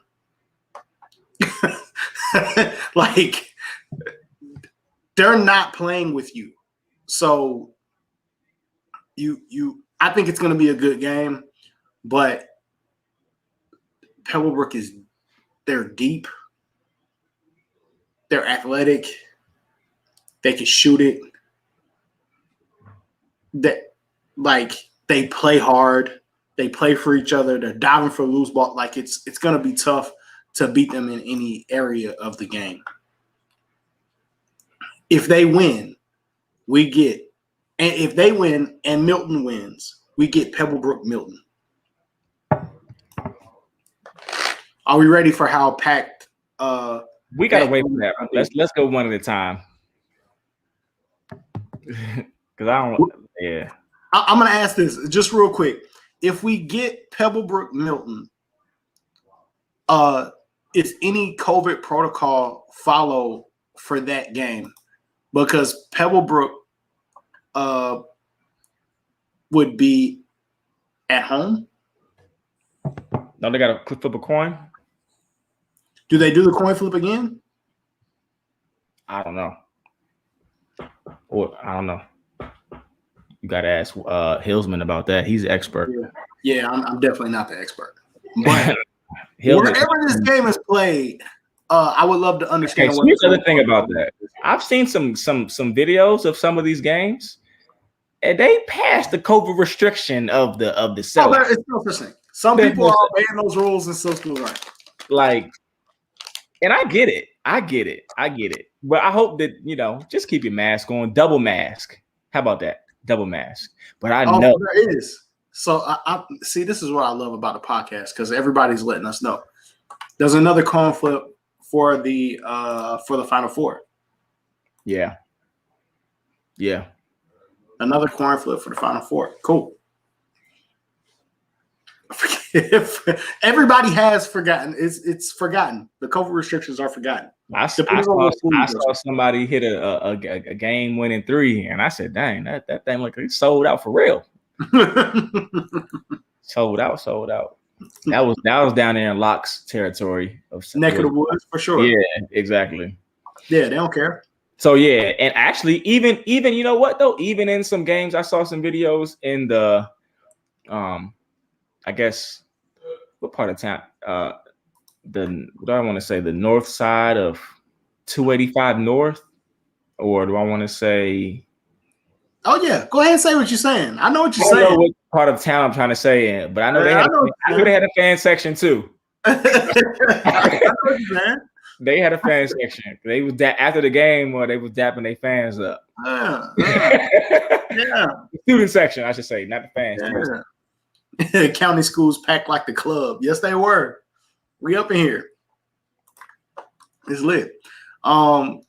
Like, they're not playing with you. So I think it's going to be a good game, but Pebblebrook they're deep. They're athletic. They can shoot it. They play hard. They play for each other. They're diving for loose ball. Like, it's going to be tough to beat them in any area of the game. If they win, and if they win and Milton wins, we get Pebblebrook Milton. Are we ready for how packed? We gotta wait for that. Let's go one at a time. Because I don't. Yeah. I'm gonna ask this just real quick. If we get Pebblebrook Milton, is any COVID protocol follow for that game? Because Pebblebrook would be at home. No, they got to flip a coin. Do they do the coin flip again? I don't know. Or I don't know. You got to ask Hillsman about that. He's the expert. Yeah, I'm definitely not the expert. But wherever this game is played, I would love to Okay, understand so what here's the other thing about that. I've seen some videos of some of these games, and they passed the COVID restriction of the Oh, Celtics. there is no such thing. Some There's people no are obeying those rules and still school right. Like, and I get it. But I hope that, just keep your mask on, double mask. How about that? Double mask. But I know there is. So I see, this is what I love about the podcast, because everybody's letting us know. There's another coin flip for the Final Four. Yeah. Another coin flip for the Final Four. Cool. Everybody has forgotten. It's forgotten. The COVID restrictions are forgotten. I saw somebody hit a game-winning 3, and I said, "Dang, that thing like it's sold out for real." Sold out. That was down there in Locke's territory of neck of the woods for sure. Yeah, exactly. Yeah, they don't care. So yeah, and actually, even you know what though, even in some games, I saw some videos in the, I guess, what part of town? What do I want to say? The north side of 285 North, or do I want to say? Oh yeah, go ahead and say what you're saying. I know what you're I don't saying. know what part of town I'm trying to say in, but I know they had a fan section too. I know what you're saying. They had a fan section. They was after the game, or they was dapping their fans up. Yeah. Student section, I should say, not the fans. Yeah. County schools packed like the club. Yes, they were. We up in here. It's lit. Go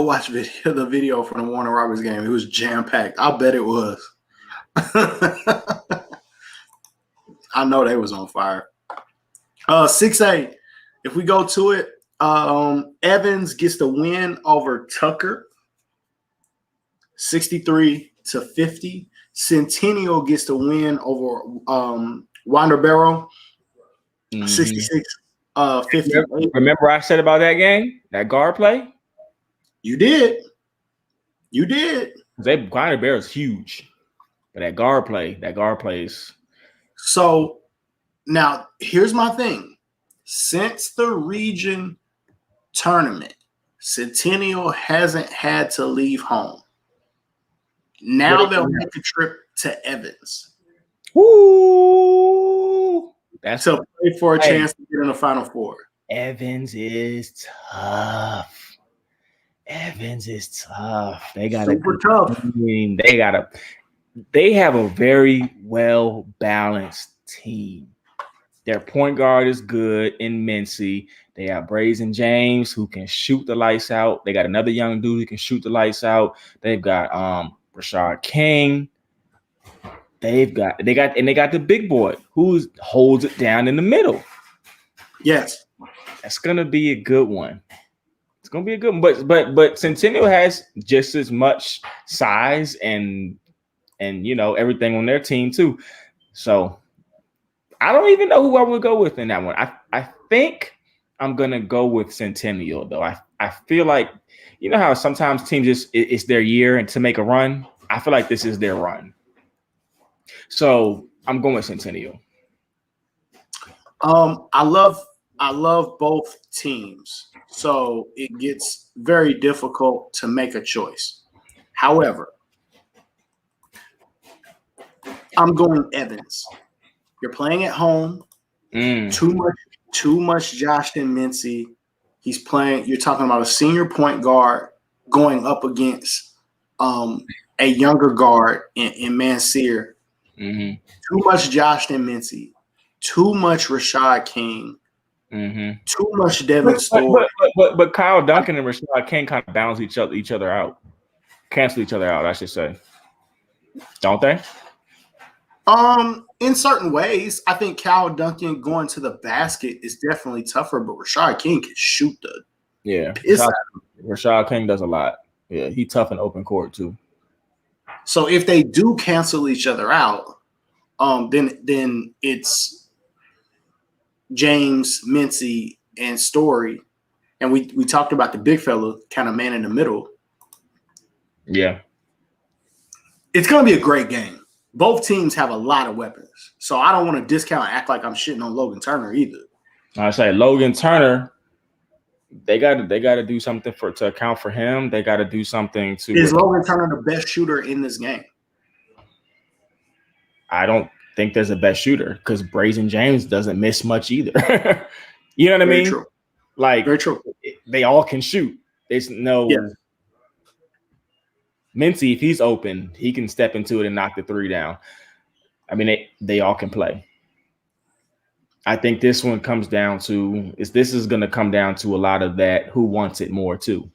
watch the video from the Warner Roberts game. It was jam packed. I bet it was. I know they was on fire. 6A. If we go to it, Evans gets the win over Tucker, 63-50. Centennial gets the win over Wanderbarrow, 66-58. Remember I said about that game, that guard play? You did. Wanderbarrow is huge, but that guard plays. So now here's my thing. Since the region tournament, Centennial hasn't had to leave home. Now they'll make a trip to Evans. Woo! That's to play for a chance to get in the Final Four. Evans is tough. They got super tough. They have a very well balanced team. Their point guard is good in Mincy. They have Brazen James who can shoot the lights out. They got another young dude who can shoot the lights out. They've got Rashard King. They got the big boy who holds it down in the middle. Yes. That's gonna be a good one. It's gonna be a good one. But Centennial has just as much size and everything on their team too. So I don't even know who I would go with in that one. I think I'm gonna go with Centennial though. I feel like how sometimes teams it's their year and to make a run. I feel like this is their run. So I'm going with Centennial. I love both teams. So it gets very difficult to make a choice. However, I'm going Evans. You're playing at home. Too much Josh and Mincy. He's playing. You're talking about a senior point guard going up against a younger guard in Manseer. Too much Josh and Mincy. Too much Rashard King. Too much Devin Story. But Kyle Duncan and Rashard King kind of balance each other out. Cancel each other out, I should say. Don't they? In certain ways, I think Kyle Duncan going to the basket is definitely tougher, but Rashard King can shoot the piss out of him. Rashard King does a lot. Yeah, he's tough in open court too. So if they do cancel each other out, then it's James, Mincy, and Story. And we talked about the big fella kind of man in the middle. Yeah. It's going to be a great game. Both teams have a lot of weapons. So I don't want to discount and act like I'm shitting on Logan Turner either. I say Logan Turner. They got to do something to account for him. They got to do something to. Is Logan Turner the best shooter in this game? I don't think there's a best shooter because Brazen James doesn't miss much either. You know what I Very mean? true. Like Very true. they all can shoot. There's no Mincy, if he's open, he can step into it and knock the three down. I mean, they all can play. I think this one comes down to this is going to come down to a lot of that who wants it more too.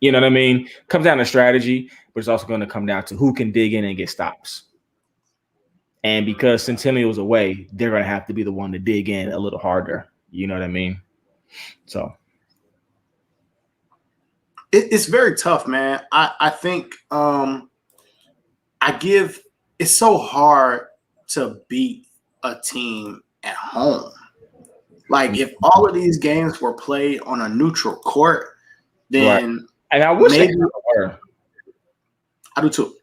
You know what I mean? Comes down to strategy, but it's also going to come down to who can dig in and get stops. And because Centennial's away, they're going to have to be the one to dig in a little harder. You know what I mean? So it's very tough, man. I think it's so hard to beat a team at home. Like if all of these games were played on a neutral court, then right. And I wish maybe, they were. I do too.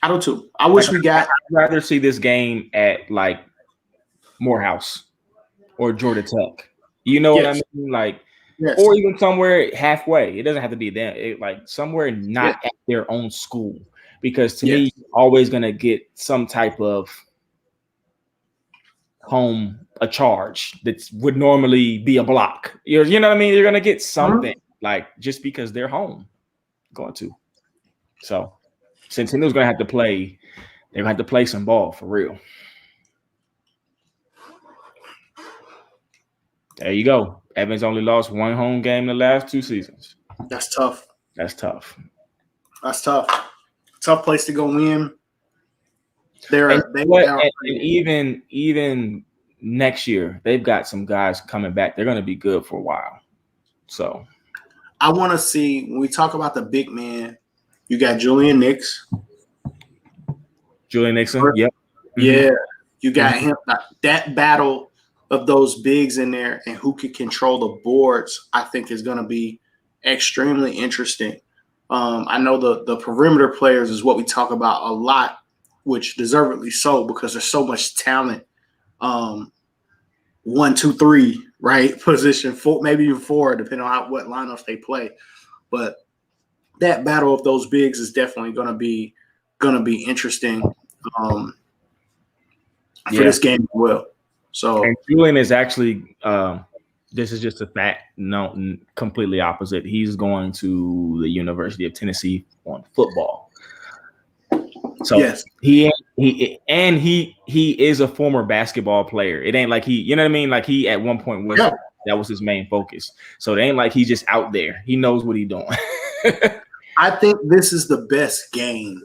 I wish we got. I'd rather see this game at like Morehouse or Georgia Tech. You know what I mean? Like, or even somewhere halfway. It doesn't have to be them. Like somewhere not at their own school, because to me, you're always gonna get some type of home a charge that would normally be a block. You know what I mean? You're gonna get something like just because they're home going to. So Centennial's gonna have to play. They're gonna have to play some ball for real. There you go. Evans only lost one home game in the last 2 seasons. That's tough. That's tough. Tough place to go win. And even next year, they've got some guys coming back. They're going to be good for a while. So I want to see, when we talk about the big man, you got Julian Nixon. Yep. Yeah. You got him. That battle of those bigs in there and who can control the boards, I think is going to be extremely interesting. I know the perimeter players is what we talk about a lot, which deservedly so, because there's so much talent. 1, 2, 3, right? Position 4, maybe even 4, depending on what lineups they play. But that battle of those bigs is definitely going to be interesting for this game as well. So and Julian is actually this is just a fact. No, completely opposite. He's going to the University of Tennessee on football. So he is a former basketball player. It ain't like you know what I mean? Like he at one point was that was his main focus. So it ain't like he's just out there. He knows what he's doing. I think this is the best game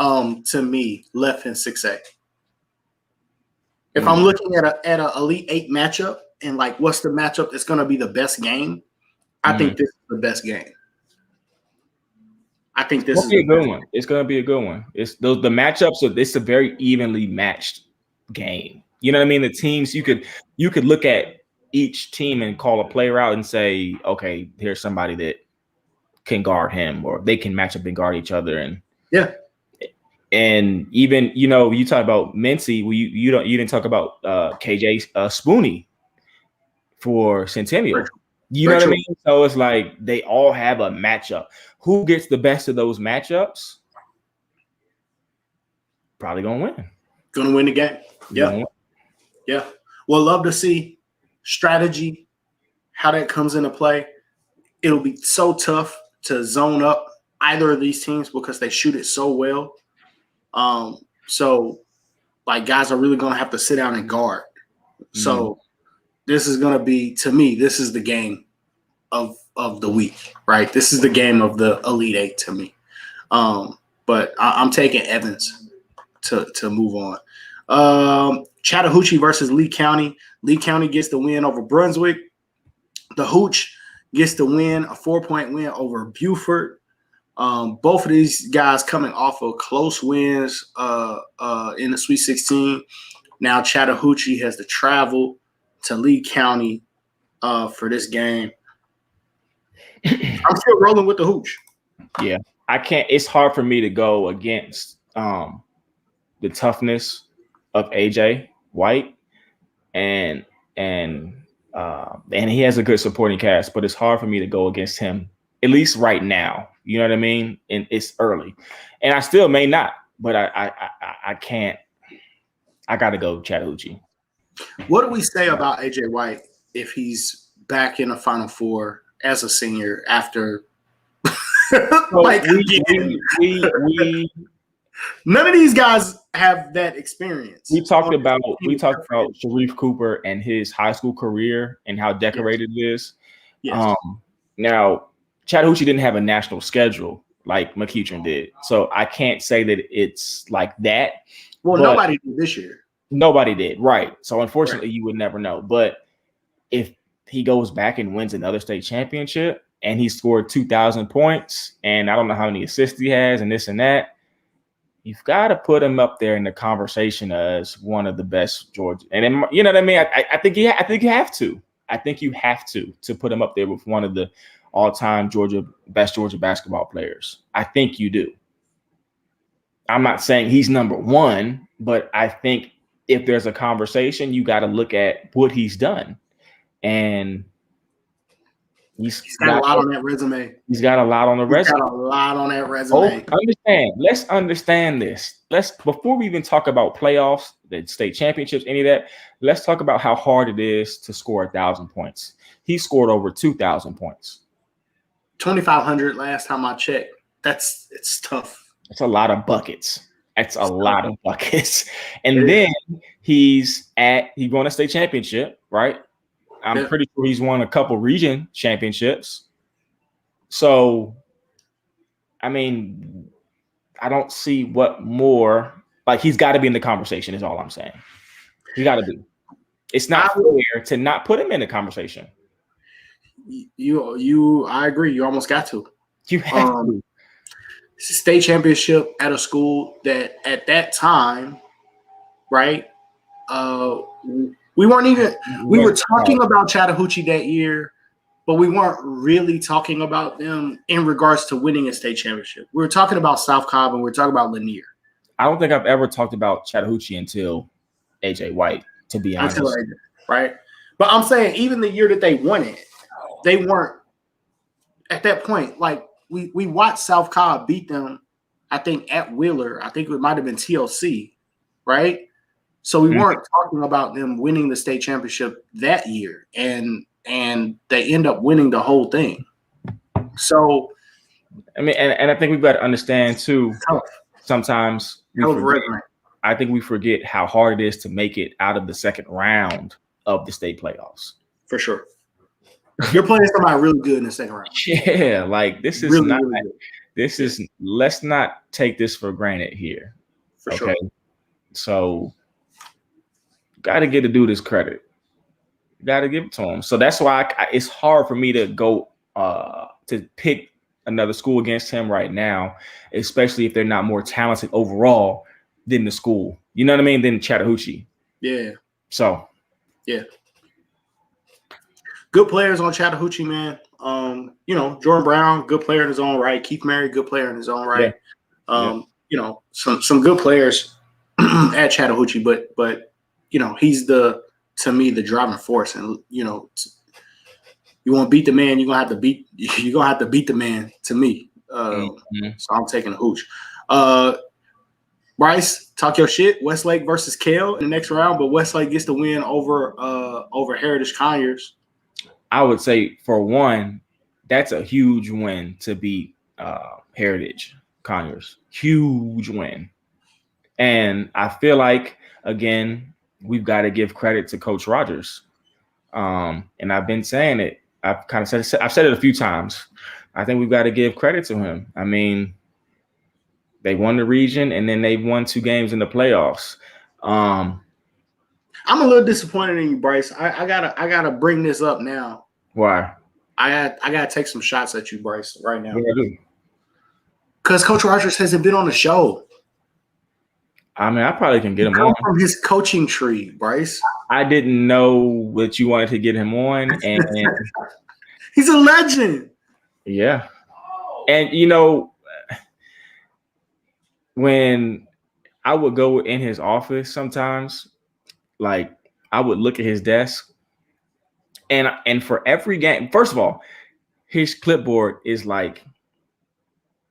to me left in 6A. If I'm looking at a Elite 8 matchup and like what's the matchup that's going to be the best game, I think this is the best game. I think this is a good one. It's going to be a good one. It's the matchups of it's a very evenly matched game. You know what I mean? The teams you could look at each team and call a player out and say, okay, here's somebody that can guard him, or they can match up and guard each other. And and even you talk about Mincy. Well, you didn't talk about KJ Spooney for Centennial. You know what I mean? So it's like they all have a matchup. Who gets the best of those matchups? Probably gonna win. Gonna win the game. Yeah. Well, love to see strategy, how that comes into play. It'll be so tough to zone up either of these teams because they shoot it so well. So like guys are really gonna have to sit down and guard. So this is gonna be, to me, this is the game of the week, right? This is the game of the Elite 8 to me. But I'm taking Evans to move on. Chattahoochee versus Lee County. Lee County gets the win over Brunswick. The Hooch gets the win, a 4-point win over Buford. Both of these guys coming off of close wins in the Sweet 16. Now Chattahoochee has to travel to Lee County for this game. I'm still rolling with the Hooch. Yeah, I can't. It's hard for me to go against the toughness of AJ White and he has a good supporting cast, but it's hard for me to go against him, at least right now. You know what I mean? And it's early, and I still may not, but I can't. I got to go Chattahoochee. What do we say about AJ White if he's back in the Final Four as a senior after? Like, we none of these guys have that experience. We talked about Sharif Cooper and his high school career and how decorated it is. Yes. Now, Chattahoochee didn't have a national schedule like McEachern did, so I can't say that it's like that. Well, nobody did this year. Nobody did, right? So unfortunately, you would never know. But if he goes back and wins another state championship and he scored 2,000 points and I don't know how many assists he has and this and that, you've got to put him up there in the conversation as one of the best Georgia. And then, you know what I mean? I think you have to. I think you have to put him up there with one of the all-time best Georgia basketball players. I think you do. I'm not saying he's number one, but I think if there's a conversation, you got to look at what he's done. And he's got a lot on that resume. He's got a lot on the resume. Got a lot on that resume. Let's understand this. Before we even talk about playoffs, the state championships, any of that, let's talk about how hard it is to score 1,000 points. He scored over 2,000 points. 2,500 last time I checked. It's tough. It's a lot of buckets. That's a lot of buckets. And then he won a state championship, right? I'm pretty sure he's won a couple region championships. So, I mean, I don't see what more. Like, he's got to be in the conversation is all I'm saying. He got to be. It's not fair to not put him in the conversation. I agree. You almost got to. You have to. State championship at a school that at that time, right? We were talking about Chattahoochee that year, but we weren't really talking about them in regards to winning a state championship. We were talking about South Cobb and we were talking about Lanier. I don't think I've ever talked about Chattahoochee until AJ White, to be honest. Right? But I'm saying even the year that they won it, they weren't at that point. Like we watched South Cobb beat them, I think, at Wheeler. I think it might have been TLC, right? So we weren't talking about them winning the state championship that year, and they end up winning the whole thing. So, I mean, and I think we've got to understand too. Sometimes I think we forget how hard it is to make it out of the second round of the state playoffs. For sure, you're playing somebody really good in the second round. Yeah, like this is really, not. Really good. This is. Let's not take this for granted here. For sure. So. Got to give the dude his credit. Got to give it to him. So that's why it's hard for me to go to pick another school against him right now, especially if they're not more talented overall than the school. You know what I mean? Than Chattahoochee. Yeah. So. Yeah. Good players on Chattahoochee, man. Jordan Brown, good player in his own right. Keith Murray, good player in his own right. Yeah. Some good players at Chattahoochee, but he's to me the driving force, and you want to beat the man, you're gonna have to beat the man. To me, so I'm taking a hooch. Bryce, talk your shit. Westlake versus Kale in the next round, but Westlake gets the win over Heritage Conyers. I would say for one, that's a huge win to beat Heritage Conyers. Huge win, and I feel like again. We've got to give credit to Coach Rogers. And I've been saying it. I've said it a few times. I think we've got to give credit to him. I mean, they won the region and then they won 2 games in the playoffs. I'm a little disappointed in you, Bryce. I gotta bring this up now. Why? I gotta take some shots at you, Bryce, right now. Yeah, because Coach Rogers hasn't been on the show. I mean, I probably can get him on from his coaching tree, Bryce. I didn't know that you wanted to get him on, and he's a legend. Yeah, and when I would go in his office sometimes, like I would look at his desk, and for every game, first of all, his clipboard is like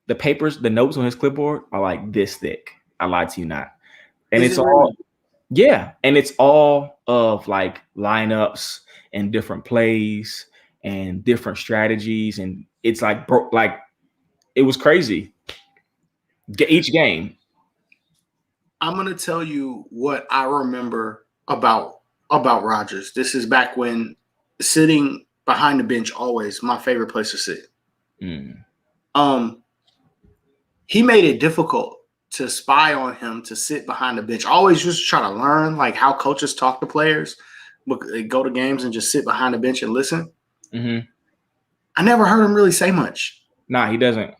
the papers, the notes on his clipboard are like this thick. I lied to you not. And Is it's it all really? yeah, and it's all of like lineups and different plays and different strategies, and it's like like it was crazy. Each game. I'm gonna tell you what I remember about Rodgers. This is back when sitting behind the bench always my favorite place to sit. Mm. He made it difficult to spy on him to sit behind the bench. Always just try to learn like how coaches talk to players, go to games and just sit behind the bench and listen. Mm-hmm. I never heard him really say much. Nah, he doesn't.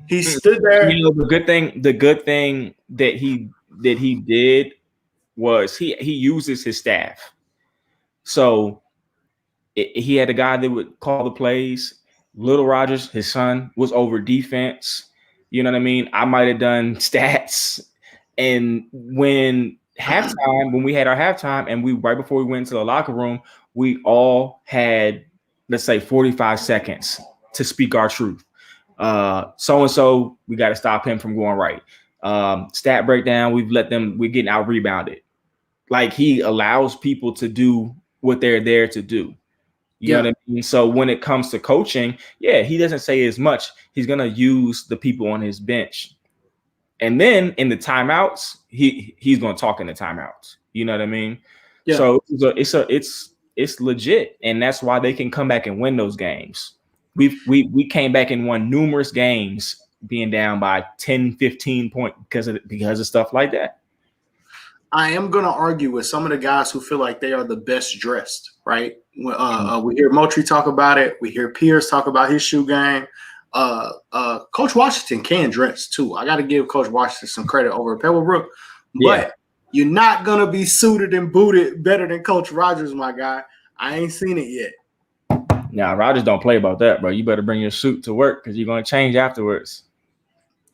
He stood there. You know, the good thing that he did was he uses his staff. So he had a guy that would call the plays. Little Rodgers, his son, was over defense. You know what I mean? I might have done stats. And when we had our halftime, and we right before we went into the locker room, we all had, let's say, 45 seconds to speak our truth. So-and-so, we got to stop him from going right. Stat breakdown, we're getting out rebounded. Like, he allows people to do what they're there to do. You know what I mean? So when it comes to coaching, yeah, he doesn't say as much. He's going to use the people on his bench. And then in the timeouts, he's going to talk in the timeouts. You know what I mean? Yeah. So it's legit. And that's why they can come back and win those games. We came back and won numerous games being down by 10, 15 points because of stuff like that. I am going to argue with some of the guys who feel like they are the best dressed, right? We hear Moultrie talk about it. We hear Pierce talk about his shoe game. Coach Washington can dress too. I got to give Coach Washington some credit over at Pebblebrook. But you're not going to be suited and booted better than Coach Rodgers, my guy. I ain't seen it yet. Nah, Rodgers don't play about that, bro. You better bring your suit to work because you're going to change afterwards.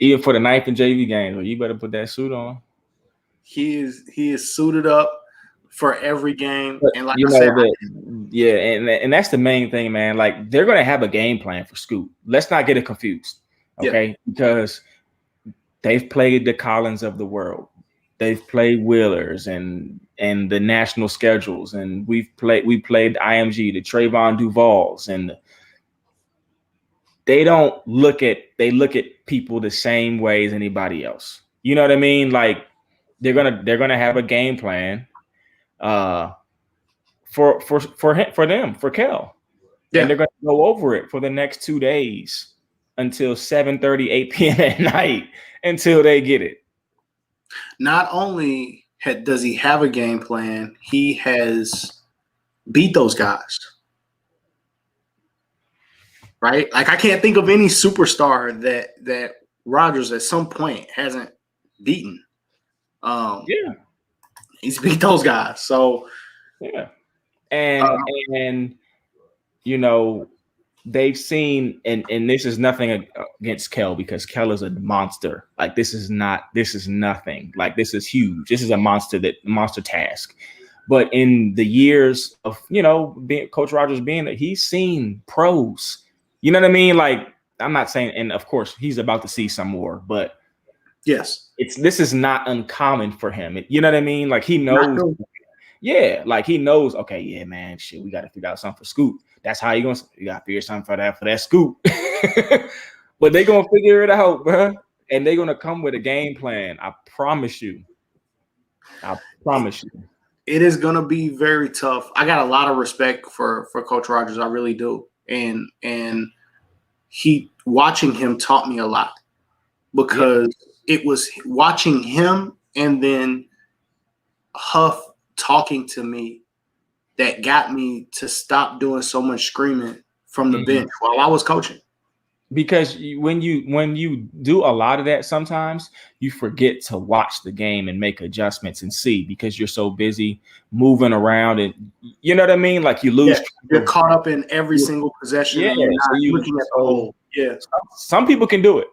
Even for the 9th and JV games, you better put that suit on. He is suited up for every game, and like I said, and that's the main thing, man. Like, they're gonna have a game plan for Scoot. Let's not get it confused, okay? Because they've played the Collins of the world, they've played Wheelers and the national schedules, and we played IMG, the Trayvon Duvals, and they look at people the same way as anybody else. You know what I mean? Like, they're gonna have a game plan for Kel. Yeah. And they're gonna go over it for the next 2 days until 7:30, 8 p.m. at night until they get it. Not only does he have a game plan, he has beat those guys. Right? Like, I can't think of any superstar that Rodgers at some point hasn't beaten. He's beat those guys. So and you know, they've seen, and this is nothing against Kel, because Kel is a monster. Like, this is nothing. Like, this is huge. This is a monster task. But in the years of, you know, Coach Rodgers being that, he's seen pros. You know what I mean? Like, I'm not saying, and of course he's about to see some more, but yes, this is not uncommon for him. You know what I mean? Like, he knows. Yeah, like, he knows. Okay, yeah, man, shit, we got to figure out something for Scoot. That's how you got to figure something for that Scoot. But they gonna figure it out, bro, and they gonna come with a game plan. I promise you. It is gonna be very tough. I got a lot of respect for Coach Rodgers. I really do, and watching him taught me a lot, because it was watching him and then Huff talking to me that got me to stop doing so much screaming from the bench while I was coaching. Because when you do a lot of that, sometimes you forget to watch the game and make adjustments and see, because you're so busy moving around, and you know what I mean? Like, you lose. You're caught up in every single possession. Yeah, and you're not looking at the whole. Yeah. Some people can do it.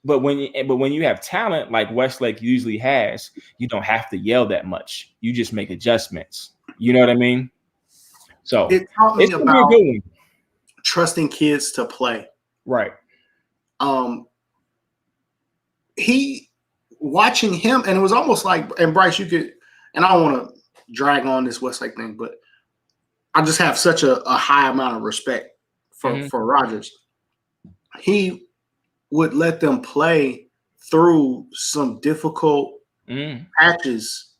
But when you have talent like Westlake usually has, you don't have to yell that much. You just make adjustments. You know what I mean? So It taught me it's gonna be a about good one. trusting kids to play. Right. He watching him, and it was almost like, and Bryce, you could, and I don't want to drag on this Westlake thing, but I just have such a high amount of respect for Rogers. He would let them play through some difficult patches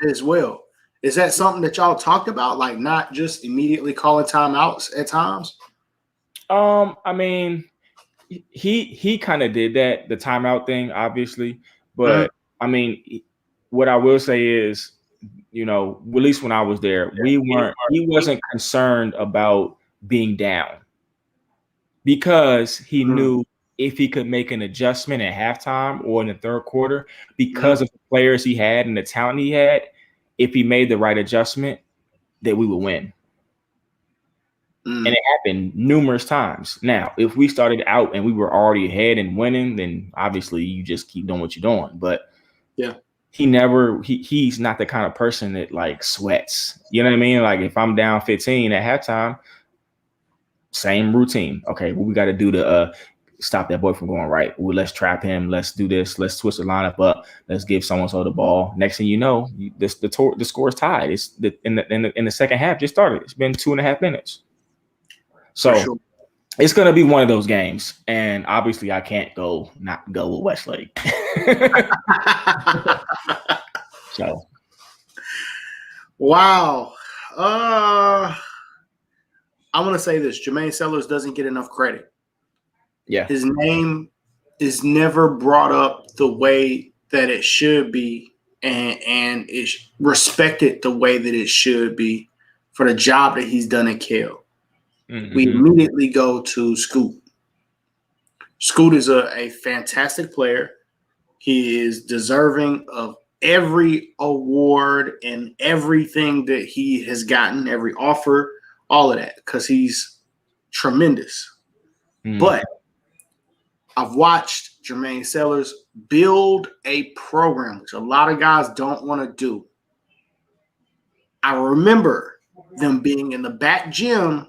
as well. Is that something that y'all talked about? Like not just immediately calling timeouts at times? I mean, he kind of did that, the timeout thing, obviously. But I mean, what I will say is, you know, at least when I was there, he wasn't concerned about being down because he knew if he could make an adjustment at halftime or in the third quarter, because of the players he had and the talent he had, if he made the right adjustment, that we would win. And it happened numerous times. Now, if we started out and we were already ahead and winning, then obviously you just keep doing what you're doing. But he's not the kind of person that like sweats. You know what I mean? Like if I'm down 15 at halftime, same routine. Okay, what we got to do to stop that boy from going right? Well, let's trap him. Let's do this. Let's switch the lineup up. Let's give so-and-so the ball. Next thing you know, the score is tied. It's in the second half just started. It's been 2.5 minutes. So it's going to be one of those games. And obviously I can't not go with Westlake. So. Wow. I want to say this. Jermaine Sellers doesn't get enough credit. Yeah. His name is never brought up the way that it should be and it's respected the way that it should be for the job that he's done at Cal. We immediately go to Scoot. Scoot is a fantastic player. He is deserving of every award and everything that he has gotten, every offer, all of that, because he's tremendous. But I've watched Jermaine Sellers build a program, which a lot of guys don't want to do. I remember them being in the back gym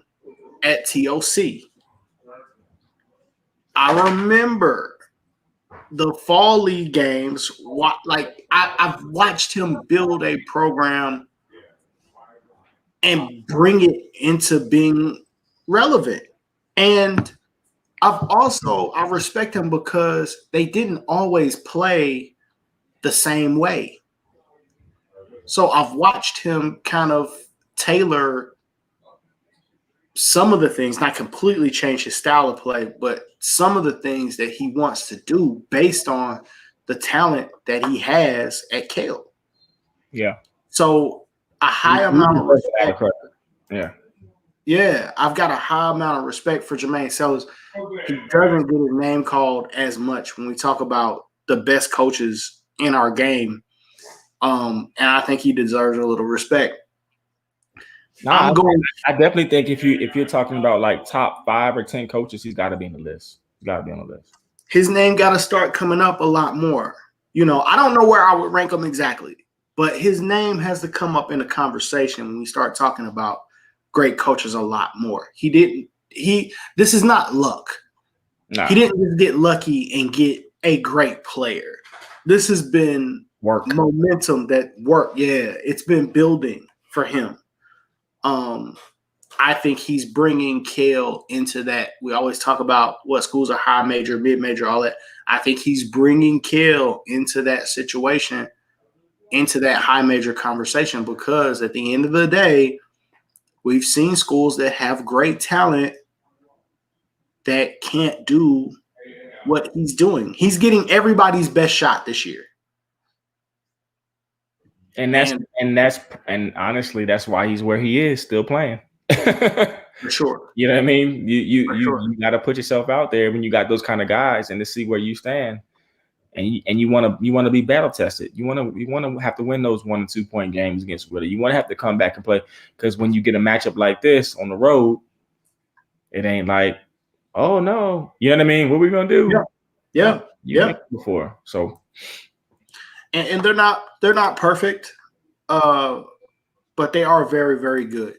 at TOC. I remember the fall league games. I've watched him build a program and bring it into being relevant. And I respect him because they didn't always play the same way. So I've watched him kind of tailor some of the things, not completely change his style of play, but some of the things that he wants to do based on the talent that he has at Cal. Yeah. So a high amount of respect. Yeah, I've got a high amount of respect for Jermaine Sellers. He doesn't get his name called as much when we talk about the best coaches in our game. And I think he deserves a little respect. I definitely think if you're talking about like top 5 or 10 coaches, he's got to be on the list. He's got to be on the list. His name got to start coming up a lot more. You know, I don't know where I would rank him exactly, but his name has to come up in the conversation when we start talking about great coaches a lot more. This is not luck. No. He didn't just get lucky and get a great player. This has been momentum that worked. Yeah, it's been building for him. I think he's bringing Cal into that. We always talk about what schools are high major, mid major, all that. I think he's bringing Cal into that situation, into that high major conversation, because at the end of the day, we've seen schools that have great talent that can't do what he's doing. He's getting everybody's best shot this year. And honestly, that's why he's where he is, still playing. For sure. You know what I mean? You got to put yourself out there when you got those kind of guys and to see where you stand. And you want to be battle tested. You want to have to win those 1 and 2 point games against Willie. You want to have to come back and play, because when you get a matchup like this on the road, it ain't like, oh no, you know what I mean? What we gonna do? Yeah, You yeah. met before, so And they're not perfect, but they are very, very good.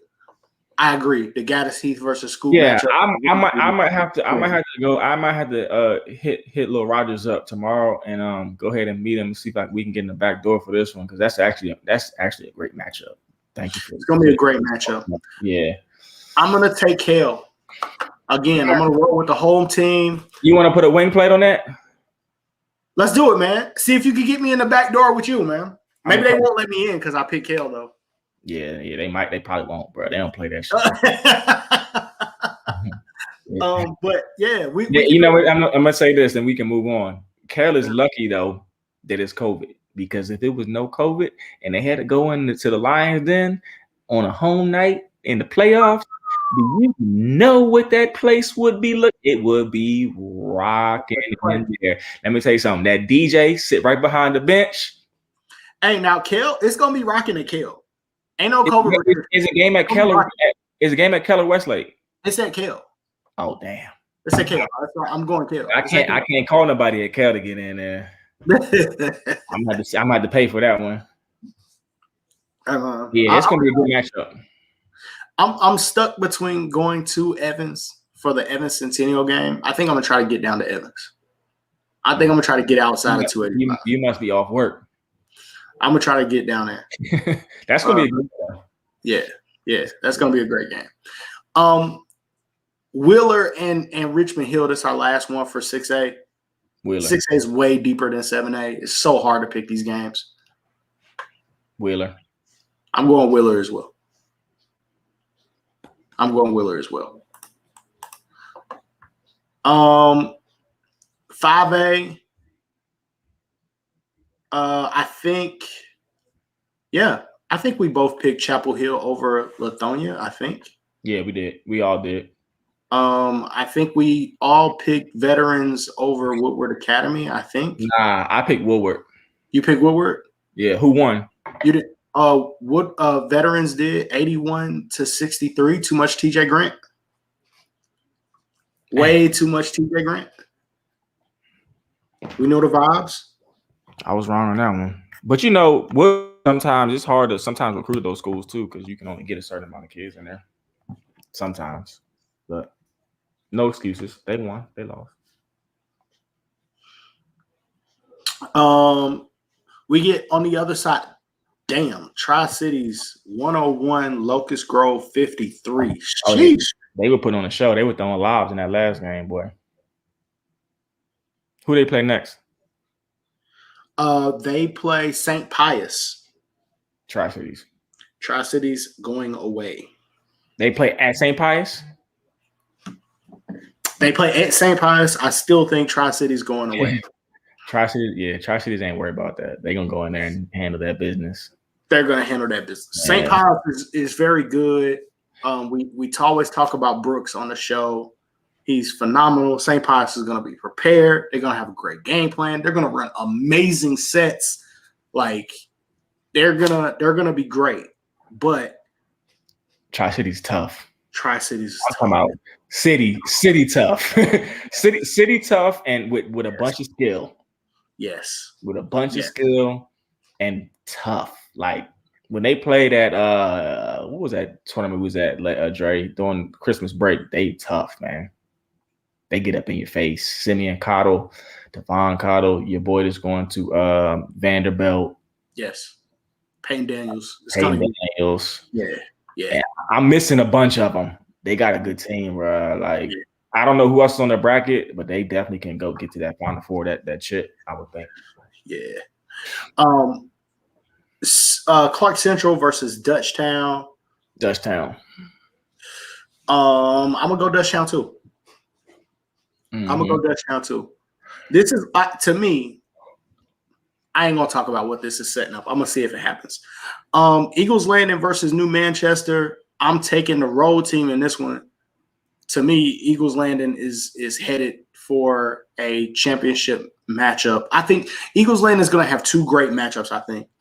I agree. The Gaddis Heath versus Scoot yeah, matchup. I might have to go. I might have to hit Lil Rogers up tomorrow and go ahead and meet him and see if we can get in the back door for this one because that's actually a great matchup. Thank you for It's gonna be a great matchup. Yeah, I'm gonna take Kale again. I'm gonna roll with the home team. you want to put a wing plate on that? Let's do it, man. See if you can get me in the back door with you, man. Maybe they won't let me in because I picked Kale though. Yeah, they might. They probably won't, bro. They don't play that shit. But yeah, you know what? I'm gonna say this, and we can move on. Kale is lucky though that it's COVID because if it was no COVID and they had to go into the Lions Den on a home night in the playoffs, do you know what that place would be? Look, it would be rocking in there. Let me tell you something. That DJ sit right behind the bench. Hey, now Kale, it's gonna be rocking at Kale. Ain't no COVID. Is a game at Keller? Is a game at Keller Westlake? It's at Kale. Oh damn! It's at Kale. I'm going Kale. I can't call nobody at Kel to get in there. I'm gonna have to pay for that one. Yeah, it's gonna be a good matchup. I'm stuck between going to Evans for the Evans Centennial game. I think I'm gonna try to get down to Evans. I think I'm gonna try to get outside of 285. You must be off work. I'm gonna try to get down there. That's gonna be a good one. Yeah, that's gonna be a great game. Wheeler and Richmond Hill. This is our last one for 6A. Wheeler. 6A is way deeper than 7A. It's so hard to pick these games. Wheeler. I'm going Wheeler as well. 5A. I think we both picked Chapel Hill over Lithonia, I think. Yeah, we did. We all did. I think we all picked Veterans over Woodward Academy, I think. Nah, I picked Woodward. You picked Woodward? Yeah, who won? You did. Veterans did 81-63. Too much TJ Grant. Way too much TJ Grant. We know the vibes. I was wrong on that one. But sometimes it's hard to sometimes recruit those schools too, because you can only get a certain amount of kids in there. Sometimes. But no excuses. They won. They lost. We get on the other side. Damn, Tri-Cities 101, Locust Grove 53. Sheesh. They were putting on a show. They were throwing lobs in that last game, boy. Who they play next? They play St. Pius. Tri-Cities. Tri-Cities going away. They play at St. Pius? They play at St. Pius. I still think Tri-Cities going away. Tri-Cities ain't worried about that. They're going to go in there and handle that business. They're going to handle that business. St. Pius is very good. We always talk about Brooks on the show. He's phenomenal. St. Pius is going to be prepared. They're going to have a great game plan. They're going to run amazing sets. Like they're gonna be great. But Tri-City's tough. Tri-Cities is tough. I'm talking about city tough. city tough and with a bunch of skill. Yes. With a bunch of skill and tough. Like when they played at what was that tournament was at Dre during Christmas break, they tough, man. They get up in your face. Simeon Cottle, Devon Cottle, your boy that's going to Vanderbilt. Yes. Payne Daniels. Daniels. Yeah. And I'm missing a bunch of them. They got a good team, bro. Like I don't know who else is on their bracket, but they definitely can go get to that Final Four. That shit, I would think. Yeah. Clark Central versus Dutchtown. Dutchtown. I'm gonna go Dutchtown too. Mm-hmm. I'm gonna go Dutchtown too. This is to me. I ain't gonna talk about what this is setting up. I'm gonna see if it happens. Eagles Landing versus New Manchester. I'm taking the road team in this one. To me, Eagles Landing is headed for a championship matchup. I think Eagles Landing is going to have two great matchups. I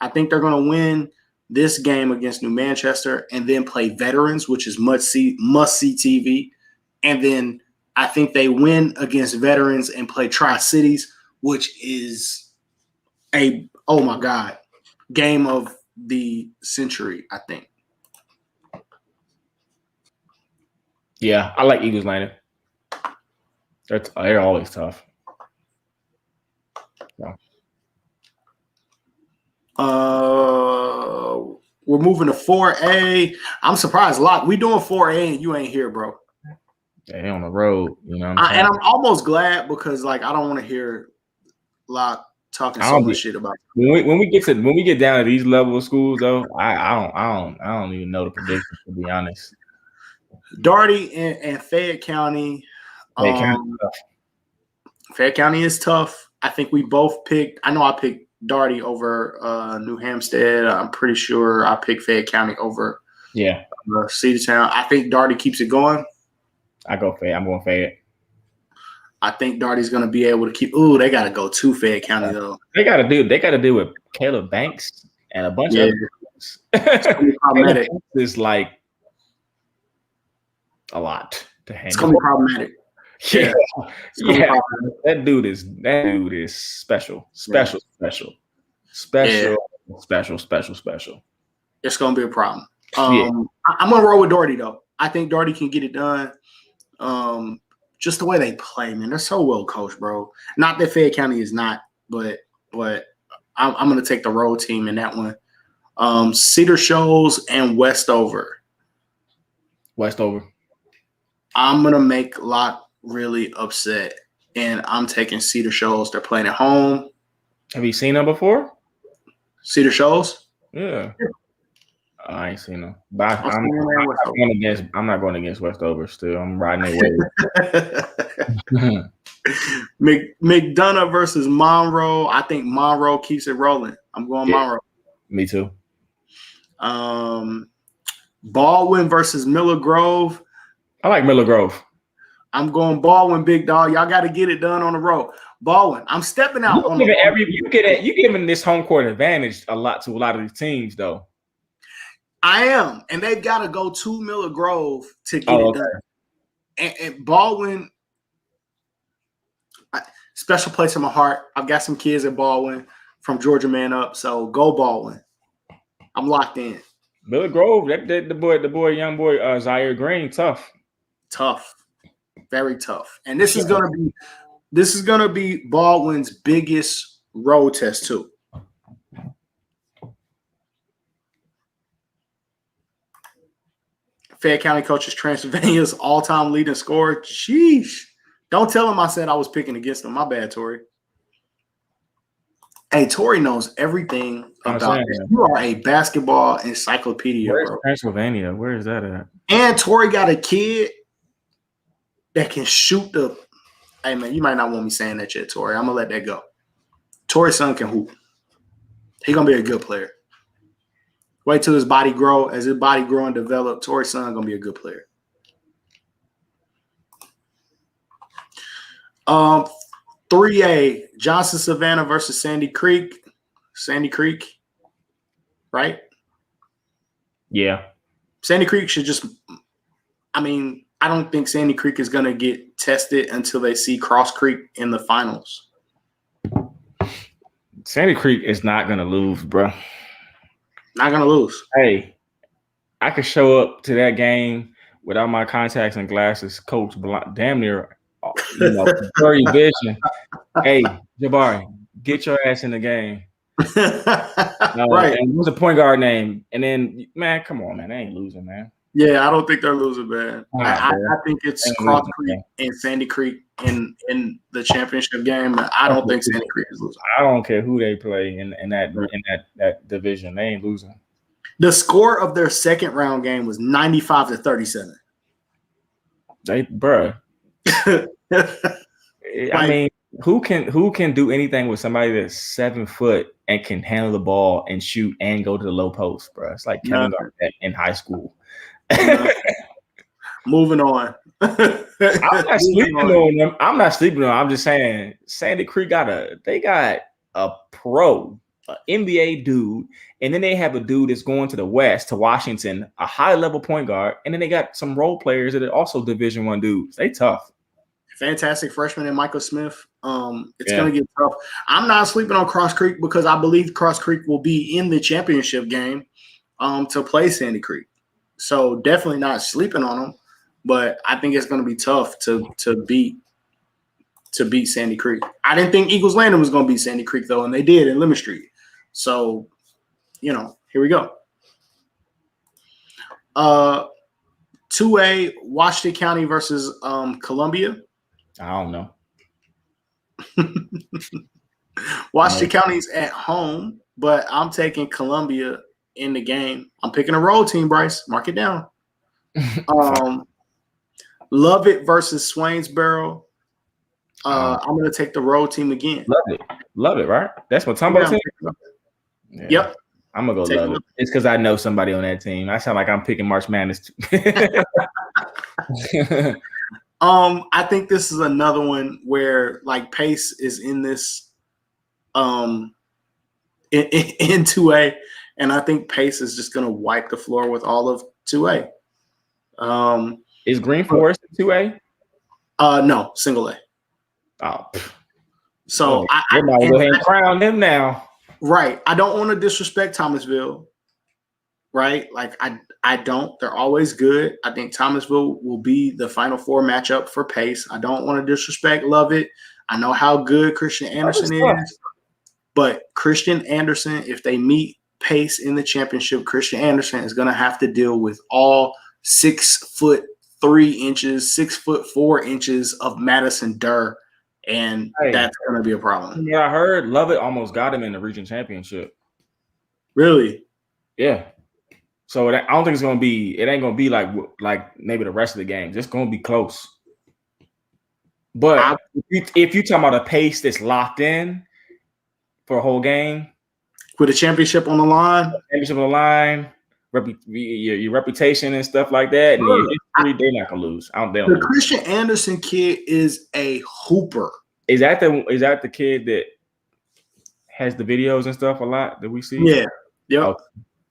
think they're going to win this game against New Manchester and then play Veterans, which is must see TV, and then I think they win against veterans and play Tri-Cities, which is oh my God, game of the century, I think. Yeah, I like Eagles Landing. They're always tough. So. We're moving to 4A. I'm surprised, Locke. We doing 4A and you ain't here, bro. They on the road, you know what I'm saying? And I'm almost glad because like I don't want to hear Locke talking so much shit about it. When we get down to these level of schools though, I don't even know the predictions, to be honest. Darty and Fayette County. Fayette County is tough. I think we both picked. I know I picked Darty over New Hampstead. I'm pretty sure I picked Fayette County over Cedartown. I think Darty keeps it going. I go Fayette. I'm going Fayette. I think Darty's going to be able to keep. Ooh, they got to go to Fayette County though. They got to deal with Caleb Banks and a bunch of other things. Problematic. It's like a lot to handle. It's going to be problematic. Yeah. That dude is special. Special. It's going to be a problem. I'm going to roll with Darty though. I think Darty can get it done. Just the way they play, man, they're so well coached, bro. Not that Fayette County is not, but I'm going to take the road team in that one. Cedar Shoals and Westover. I'm going to make Locke really upset, and I'm taking Cedar Shoals. They're playing at home. Have you seen them before? Cedar Shoals? Yeah. I ain't seen them. But I'm not going against Westover still. I'm riding their wave. McDonough versus Monroe. I think Monroe keeps it rolling. I'm going Monroe. Me too. Baldwin versus Miller Grove. I like Miller Grove. I'm going Baldwin, big dog. Y'all got to get it done on the road. Baldwin, I'm stepping out. You giving this home court advantage a lot to a lot of these teams, though. I am, and they've got to go to Miller Grove to get it done. And Baldwin, special place in my heart. I've got some kids at Baldwin from Georgia Man Up, so go Baldwin. I'm locked in. Miller Grove, young boy, Zaire Green, tough, very tough. And this is gonna be Baldwin's biggest road test too. Fayette County coaches Transylvania's all-time leading scorer. Sheesh. Don't tell him I said I was picking against him. My bad, Tori. Hey, Tori knows everything about this. You are a basketball encyclopedia, Where's bro. Pennsylvania? Where is that at? And Tori got a kid that can shoot the – hey, man, you might not want me saying that yet, Tori. I'm going to let that go. Tori's son can hoop. He's going to be a good player. Wait till his body grow. As his body grow and develop, Tori's son going to be a good player. 3A, Johnson Savannah versus Sandy Creek. Sandy Creek, right? Yeah. Sandy Creek should just – I mean, I don't think Sandy Creek is going to get tested until they see Cross Creek in the finals. Sandy Creek is not going to lose, bro. Not going to lose. Hey, I could show up to that game without my contacts and glasses, coach, damn near – blurry vision. Hey, Jabari, get your ass in the game. Right. And who's a point guard name? And then, man, come on, man. They ain't losing, man. Yeah, I don't think they're losing, man. I think it's Cross Creek and Sandy Creek in the championship game. I don't think Sandy Creek is losing. I don't care who they play in that division. They ain't losing. The score of their second round game was 95-37. Bruh. I mean, who can do anything with somebody that's 7 foot and can handle the ball and shoot and go to the low post, bro? It's like Kevin Garnett in high school. Moving on. I'm not sleeping on them. I'm just saying Sandy Creek got a pro, an NBA dude, and then they have a dude that's going to the West, to Washington, a high level point guard, and then they got some role players that are also Division I dudes. They tough. fantastic freshman in Michael Smith. It's Yeah. going to get tough. I'm not sleeping on Cross Creek because I believe Cross Creek will be in the championship game to play Sandy Creek. So definitely not sleeping on them, but I think it's going to be tough to beat Sandy Creek. I didn't think Eagles Landing was going to beat Sandy Creek though, and they did in Lemon Street. So, here we go. 2A Washington County versus Columbia. I don't know. Washington County's at home, but I'm taking Columbia in the game. I'm picking a road team, Bryce. Mark it down. Lovett versus Swainsboro. I'm going to take the road team again. Love it, right? That's what Tombo said. Yeah. Yep. I'm gonna go Take love it. It's because I know somebody on that team. I sound like I'm picking March Madness. I think this is another one where like Pace is in this in 2A, and I think Pace is just gonna wipe the floor with all of 2A. Is Green Forest 2A? No, single A. Oh, So I might go ahead and crown them now. Right. I don't want to disrespect Thomasville. Right. Like I don't. They're always good. I think Thomasville will be the Final Four matchup for Pace. I don't want to disrespect Lovett. I know how good Christian Anderson is. But Christian Anderson, if they meet Pace in the championship, Christian Anderson is going to have to deal with all 6'3" 6'4" of Madison Durr. And that's going to be a problem. Yeah, I heard Lovett almost got him in the region championship. Really? Yeah. So I don't think it's going to be. It ain't going to be like maybe the rest of the games. It's going to be close. But if you talking about a pace that's locked in for a whole game, with a championship on the line, your reputation and stuff like that, and your history, they're not gonna lose. The Christian Anderson kid is a hooper. Is that the kid that has the videos and stuff a lot that we see? Yeah. Yep. Oh.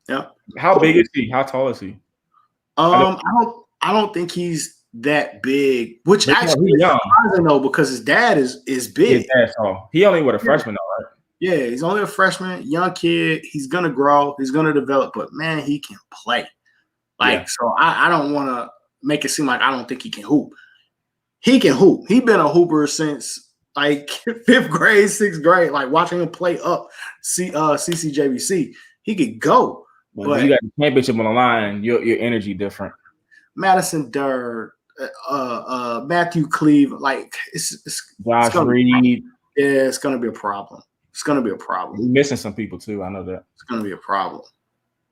Yep. How big is he? How tall is he? I don't think he's that big, which actually is surprising though, because his dad is big. His dad's tall. He only was a freshman though, right? Yeah, he's only a freshman, young kid. He's gonna grow. He's gonna develop, but man, he can play. So I don't want to make it seem like I don't think he can hoop. He can hoop. He's been a hooper since like 5th grade, 6th grade. Like watching him play up CCJVC, he could go. But you got the championship on the line. Your energy different. Madison Durr, Matthew Cleve, like it's Josh Reed. Yeah, it's gonna be a problem. It's going to be a problem. We're missing some people, too. I know that. It's going to be a problem.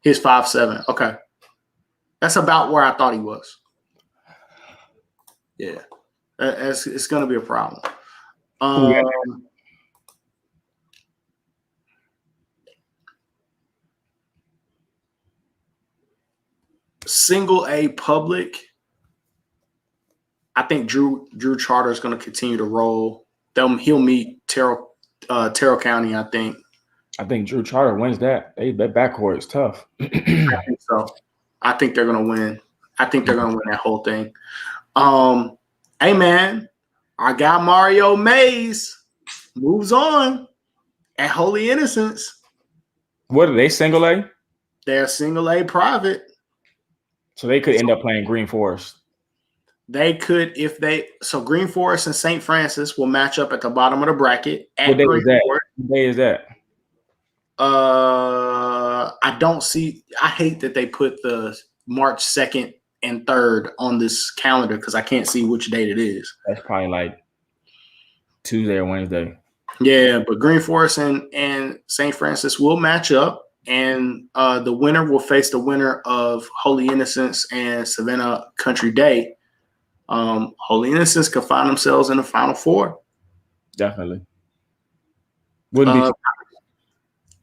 He's 5'7". Okay. That's about where I thought he was. Yeah. It's going to be a problem. Single A public. I think Drew Charter is going to continue to roll. He'll meet Terrell County, I think. I think Drew Charter wins that. That backcourt is tough. I think so. I think they're gonna win. I think they're gonna win that whole thing. Hey man, our guy Mario Mays moves on at Holy Innocents. What are they, single A? They're single A private. So they could end up playing Green Forest. They could so Green Forest and St. Francis will match up at the bottom of the bracket. What day is that? I don't see. I hate that they put the March 2nd and 3rd on this calendar because I can't see which date it is. That's probably like Tuesday or Wednesday. Yeah, but Green Forest and St. Francis will match up, and the winner will face the winner of Holy Innocents and Savannah Country Day. Holy Innocents could find themselves in the Final Four. Definitely. Wouldn't be.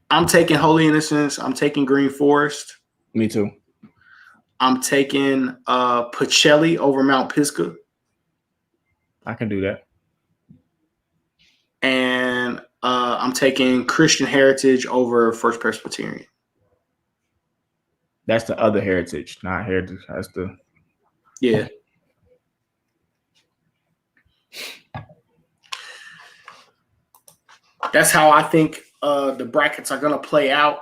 I'm taking Holy Innocents. I'm taking Green Forest. Me too. I'm taking Pacelli over Mount Pisgah. I can do that. And I'm taking Christian Heritage over First Presbyterian. That's the other Heritage, not Heritage. That's the. Yeah. That's how I think the brackets are gonna play out.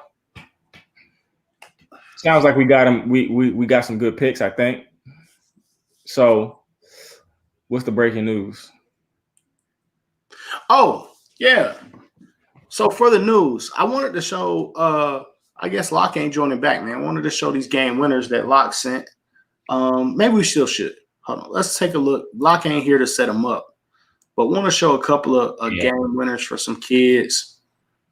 Sounds like we got him. We got some good picks, I think. So, what's the breaking news? Oh, yeah. So for the news, I wanted to show I guess Locke ain't joining back, man. I wanted to show these game winners that Locke sent. Maybe we still should. Hold on. Let's take a look. Locke ain't here to set them up, but want to show a couple of game winners for some kids.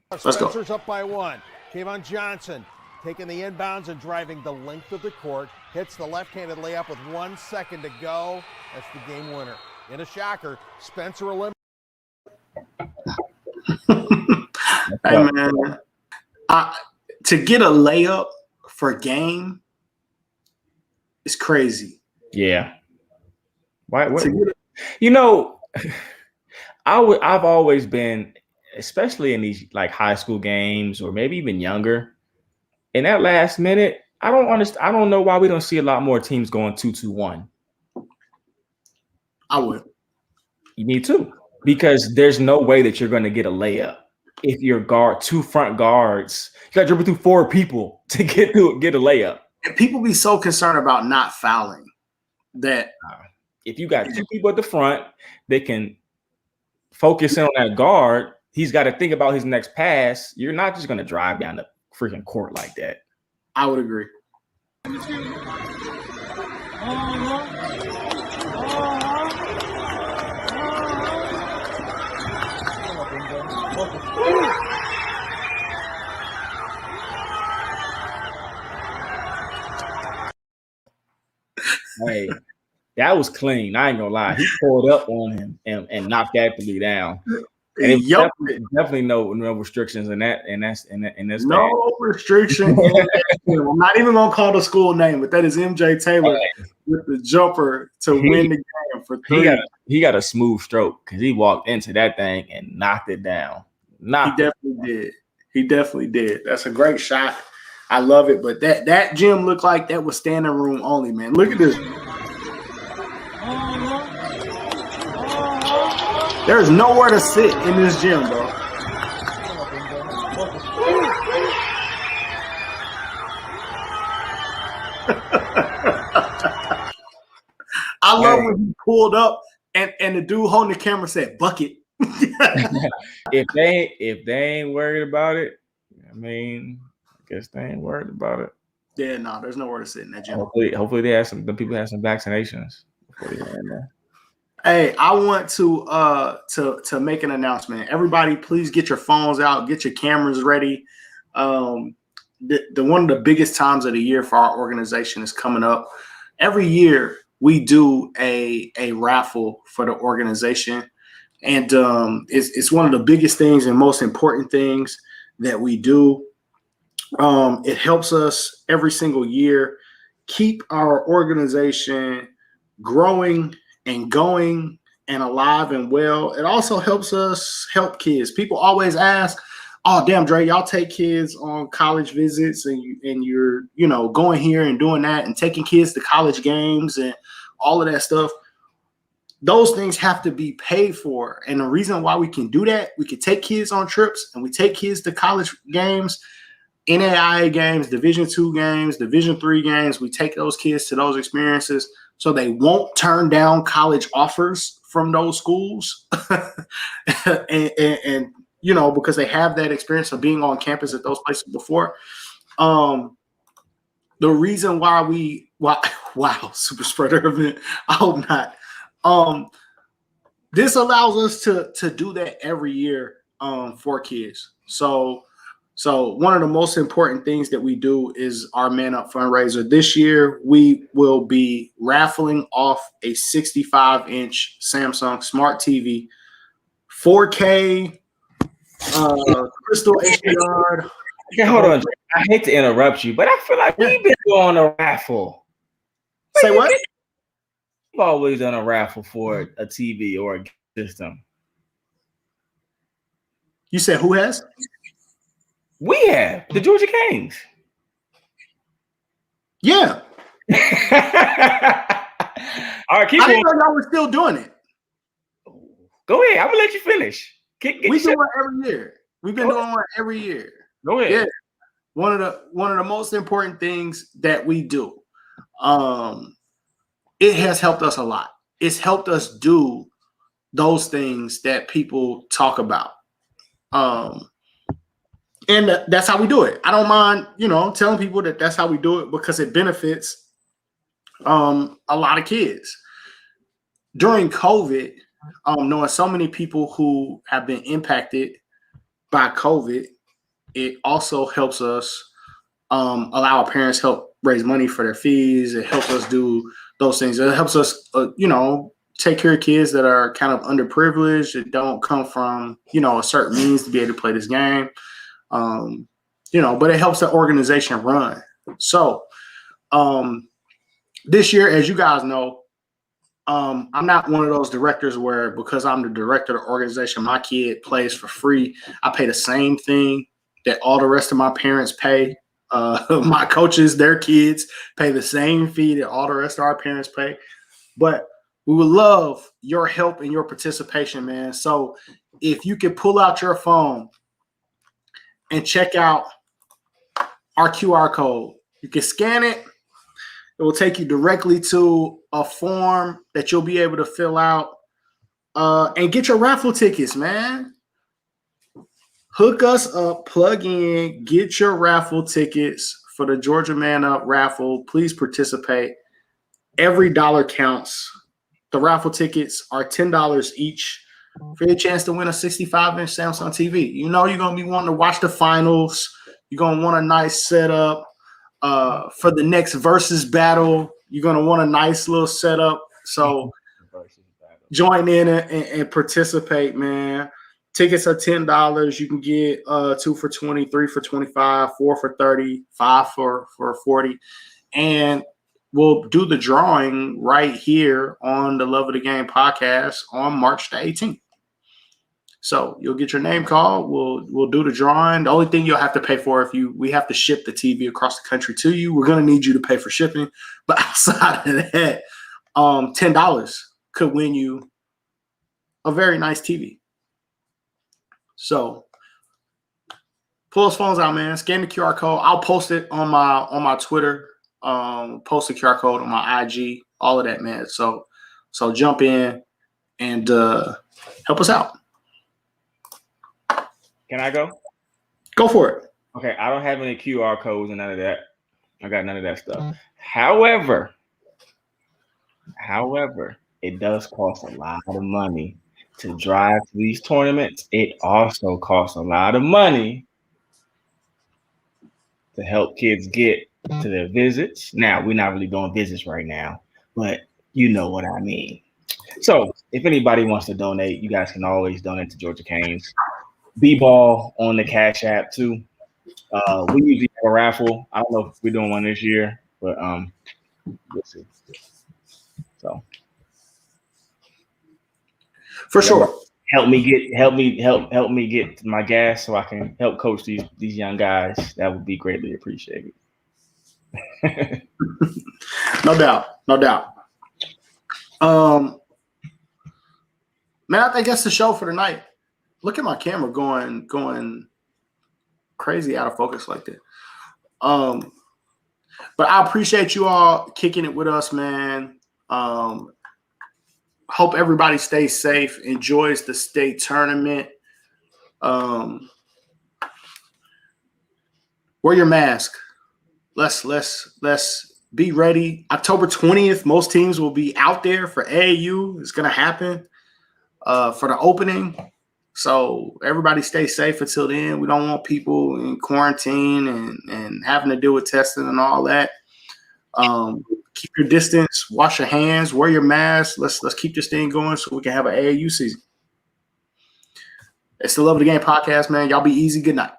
Let's go. Spencer's up by 1. Kayvon Johnson taking the inbounds and driving the length of the court. Hits the left-handed layup with 1 second to go. That's the game winner. In a shocker, Spencer eliminated. Hey, man. To get a layup for game is crazy. Yeah. Why? What? You know, I've always been, especially in these like high school games or maybe even younger, in that last minute, I don't understand. I don't know why we don't see a lot more teams going 2-2-1. I would. You need to, because there's no way that you're going to get a layup if you're two front guards. You got to dribble through 4 people to get a layup. And people be so concerned about not fouling that if you got 2 people at the front, they can focus in on that guard. He's got to think about his next pass. You're not just going to drive down the freaking court like that. I would agree. Hey, that was clean. I ain't gonna lie. He pulled up on him and knocked that three down. And it was definitely no restrictions in that. And that's no restriction. I'm not even gonna call the school name, but that is MJ Taylor with the jumper to win the game for 3. He got a smooth stroke because he walked into that thing and knocked it down. He definitely did. That's a great shot. I love it. But that gym looked like that was standing room only, man. Look at this. There's nowhere to sit in this gym, bro. I love when he pulled up and the dude holding the camera said bucket. If they ain't worried about it, I mean, I guess they ain't worried about it. Yeah, no, there's nowhere to sit in that gym. Hopefully the people have some vaccinations before they get in there. Hey, I want to make an announcement. Everybody, please get your phones out, get your cameras ready. The one of the biggest times of the year for our organization is coming up. Every year we do a raffle for the organization, and it's one of the biggest things and most important things that we do. It helps us every single year keep our organization growing and going and alive and well. It also helps us help kids. People always ask, "Oh, damn, Dre, y'all take kids on college visits and you're going here and doing that and taking kids to college games and all of that stuff." Those things have to be paid for. And the reason why we can do that, we can take kids on trips and we take kids to college games, NAIA games, Division II games, Division III games. We take those kids to those experiences so they won't turn down college offers from those schools. and because they have that experience of being on campus at those places before. The reason why wow, super spreader event. I hope not. This allows us to do that every year for kids. So one of the most important things that we do is our Man Up fundraiser. This year, we will be raffling off a 65-inch Samsung Smart TV, 4K, crystal HDR. Okay, hold on. I hate to interrupt you, but I feel like we've been doing a raffle. Say what? We've always done a raffle for a TV or a system. You said who has? We have the Georgia Kings. Yeah. All right, keep I going. didn't know y'all were still doing it. Go ahead. I'm gonna let you finish. We do it every year. We've been doing one every year. Go ahead. Yeah. One of the most important things that we do. It has helped us a lot. It's helped us do those things that people talk about. And that's how we do it. I don't mind, telling people that that's how we do it because it benefits a lot of kids. During COVID, knowing so many people who have been impacted by COVID, it also helps us allow our parents help raise money for their fees. It helps us do those things. It helps us, take care of kids that are kind of underprivileged, that don't come from, a certain means to be able to play this game. But it helps the organization run. So this year, as you guys know, I'm not one of those directors where because I'm the director of the organization, my kid plays for free. I pay the same thing that all the rest of my parents pay. My coaches, their kids pay the same fee that all the rest of our parents pay. But we would love your help and your participation, man. So if you could pull out your phone and check out our QR code, you can scan it. It will take you directly to a form that you'll be able to fill out and get your raffle tickets, man. Hook us up, plug in, get your raffle tickets for the Georgia Man Up raffle. Please participate. Every dollar counts. The raffle tickets are $10 each for your chance to win a 65-inch Samsung TV. You're going to be wanting to watch the finals. You're going to want a nice setup. For the next versus battle, you're going to want a nice little setup. So join in and participate, man. Tickets are $10. You can get 2 for $20, 3 for $25, 4 for $30, 5 for $40. And we'll do the drawing right here on the Love of the Game podcast on March the 18th. So you'll get your name called. We'll do the drawing. The only thing you'll have to pay for we have to ship the TV across the country to you. We're gonna need you to pay for shipping. But outside of that, $10 could win you a very nice TV. So pull those phones out, man. Scan the QR code. I'll post it on my Twitter. Post the QR code on my IG. All of that, man. So jump in and help us out. Can I go? Go for it. Okay, I don't have any QR codes and none of that. I got none of that stuff. However, it does cost a lot of money to drive to these tournaments. It also costs a lot of money to help kids get to their visits. Now, we're not really doing visits right now, but you know what I mean. So if anybody wants to donate, you guys can always donate to Georgia Canes. B-Ball on the Cash App too. We usually have a raffle. I don't know if we're doing one this year, but we'll see. So for sure, help me get my gas so I can help coach these young guys. That would be greatly appreciated. No doubt. Man, I think that's the show for tonight. Look at my camera going crazy out of focus like that. But I appreciate you all kicking it with us, man. Hope everybody stays safe, enjoys the state tournament. Wear your mask. Let's be ready. October 20th, most teams will be out there for AAU. It's gonna happen for the opening. So everybody stay safe until then. We don't want people in quarantine and having to deal with testing and all that. Keep your distance, wash your hands, wear your mask. Let's keep this thing going so we can have an AAU season. It's the Love of the Game podcast, man. Y'all be easy. Good night.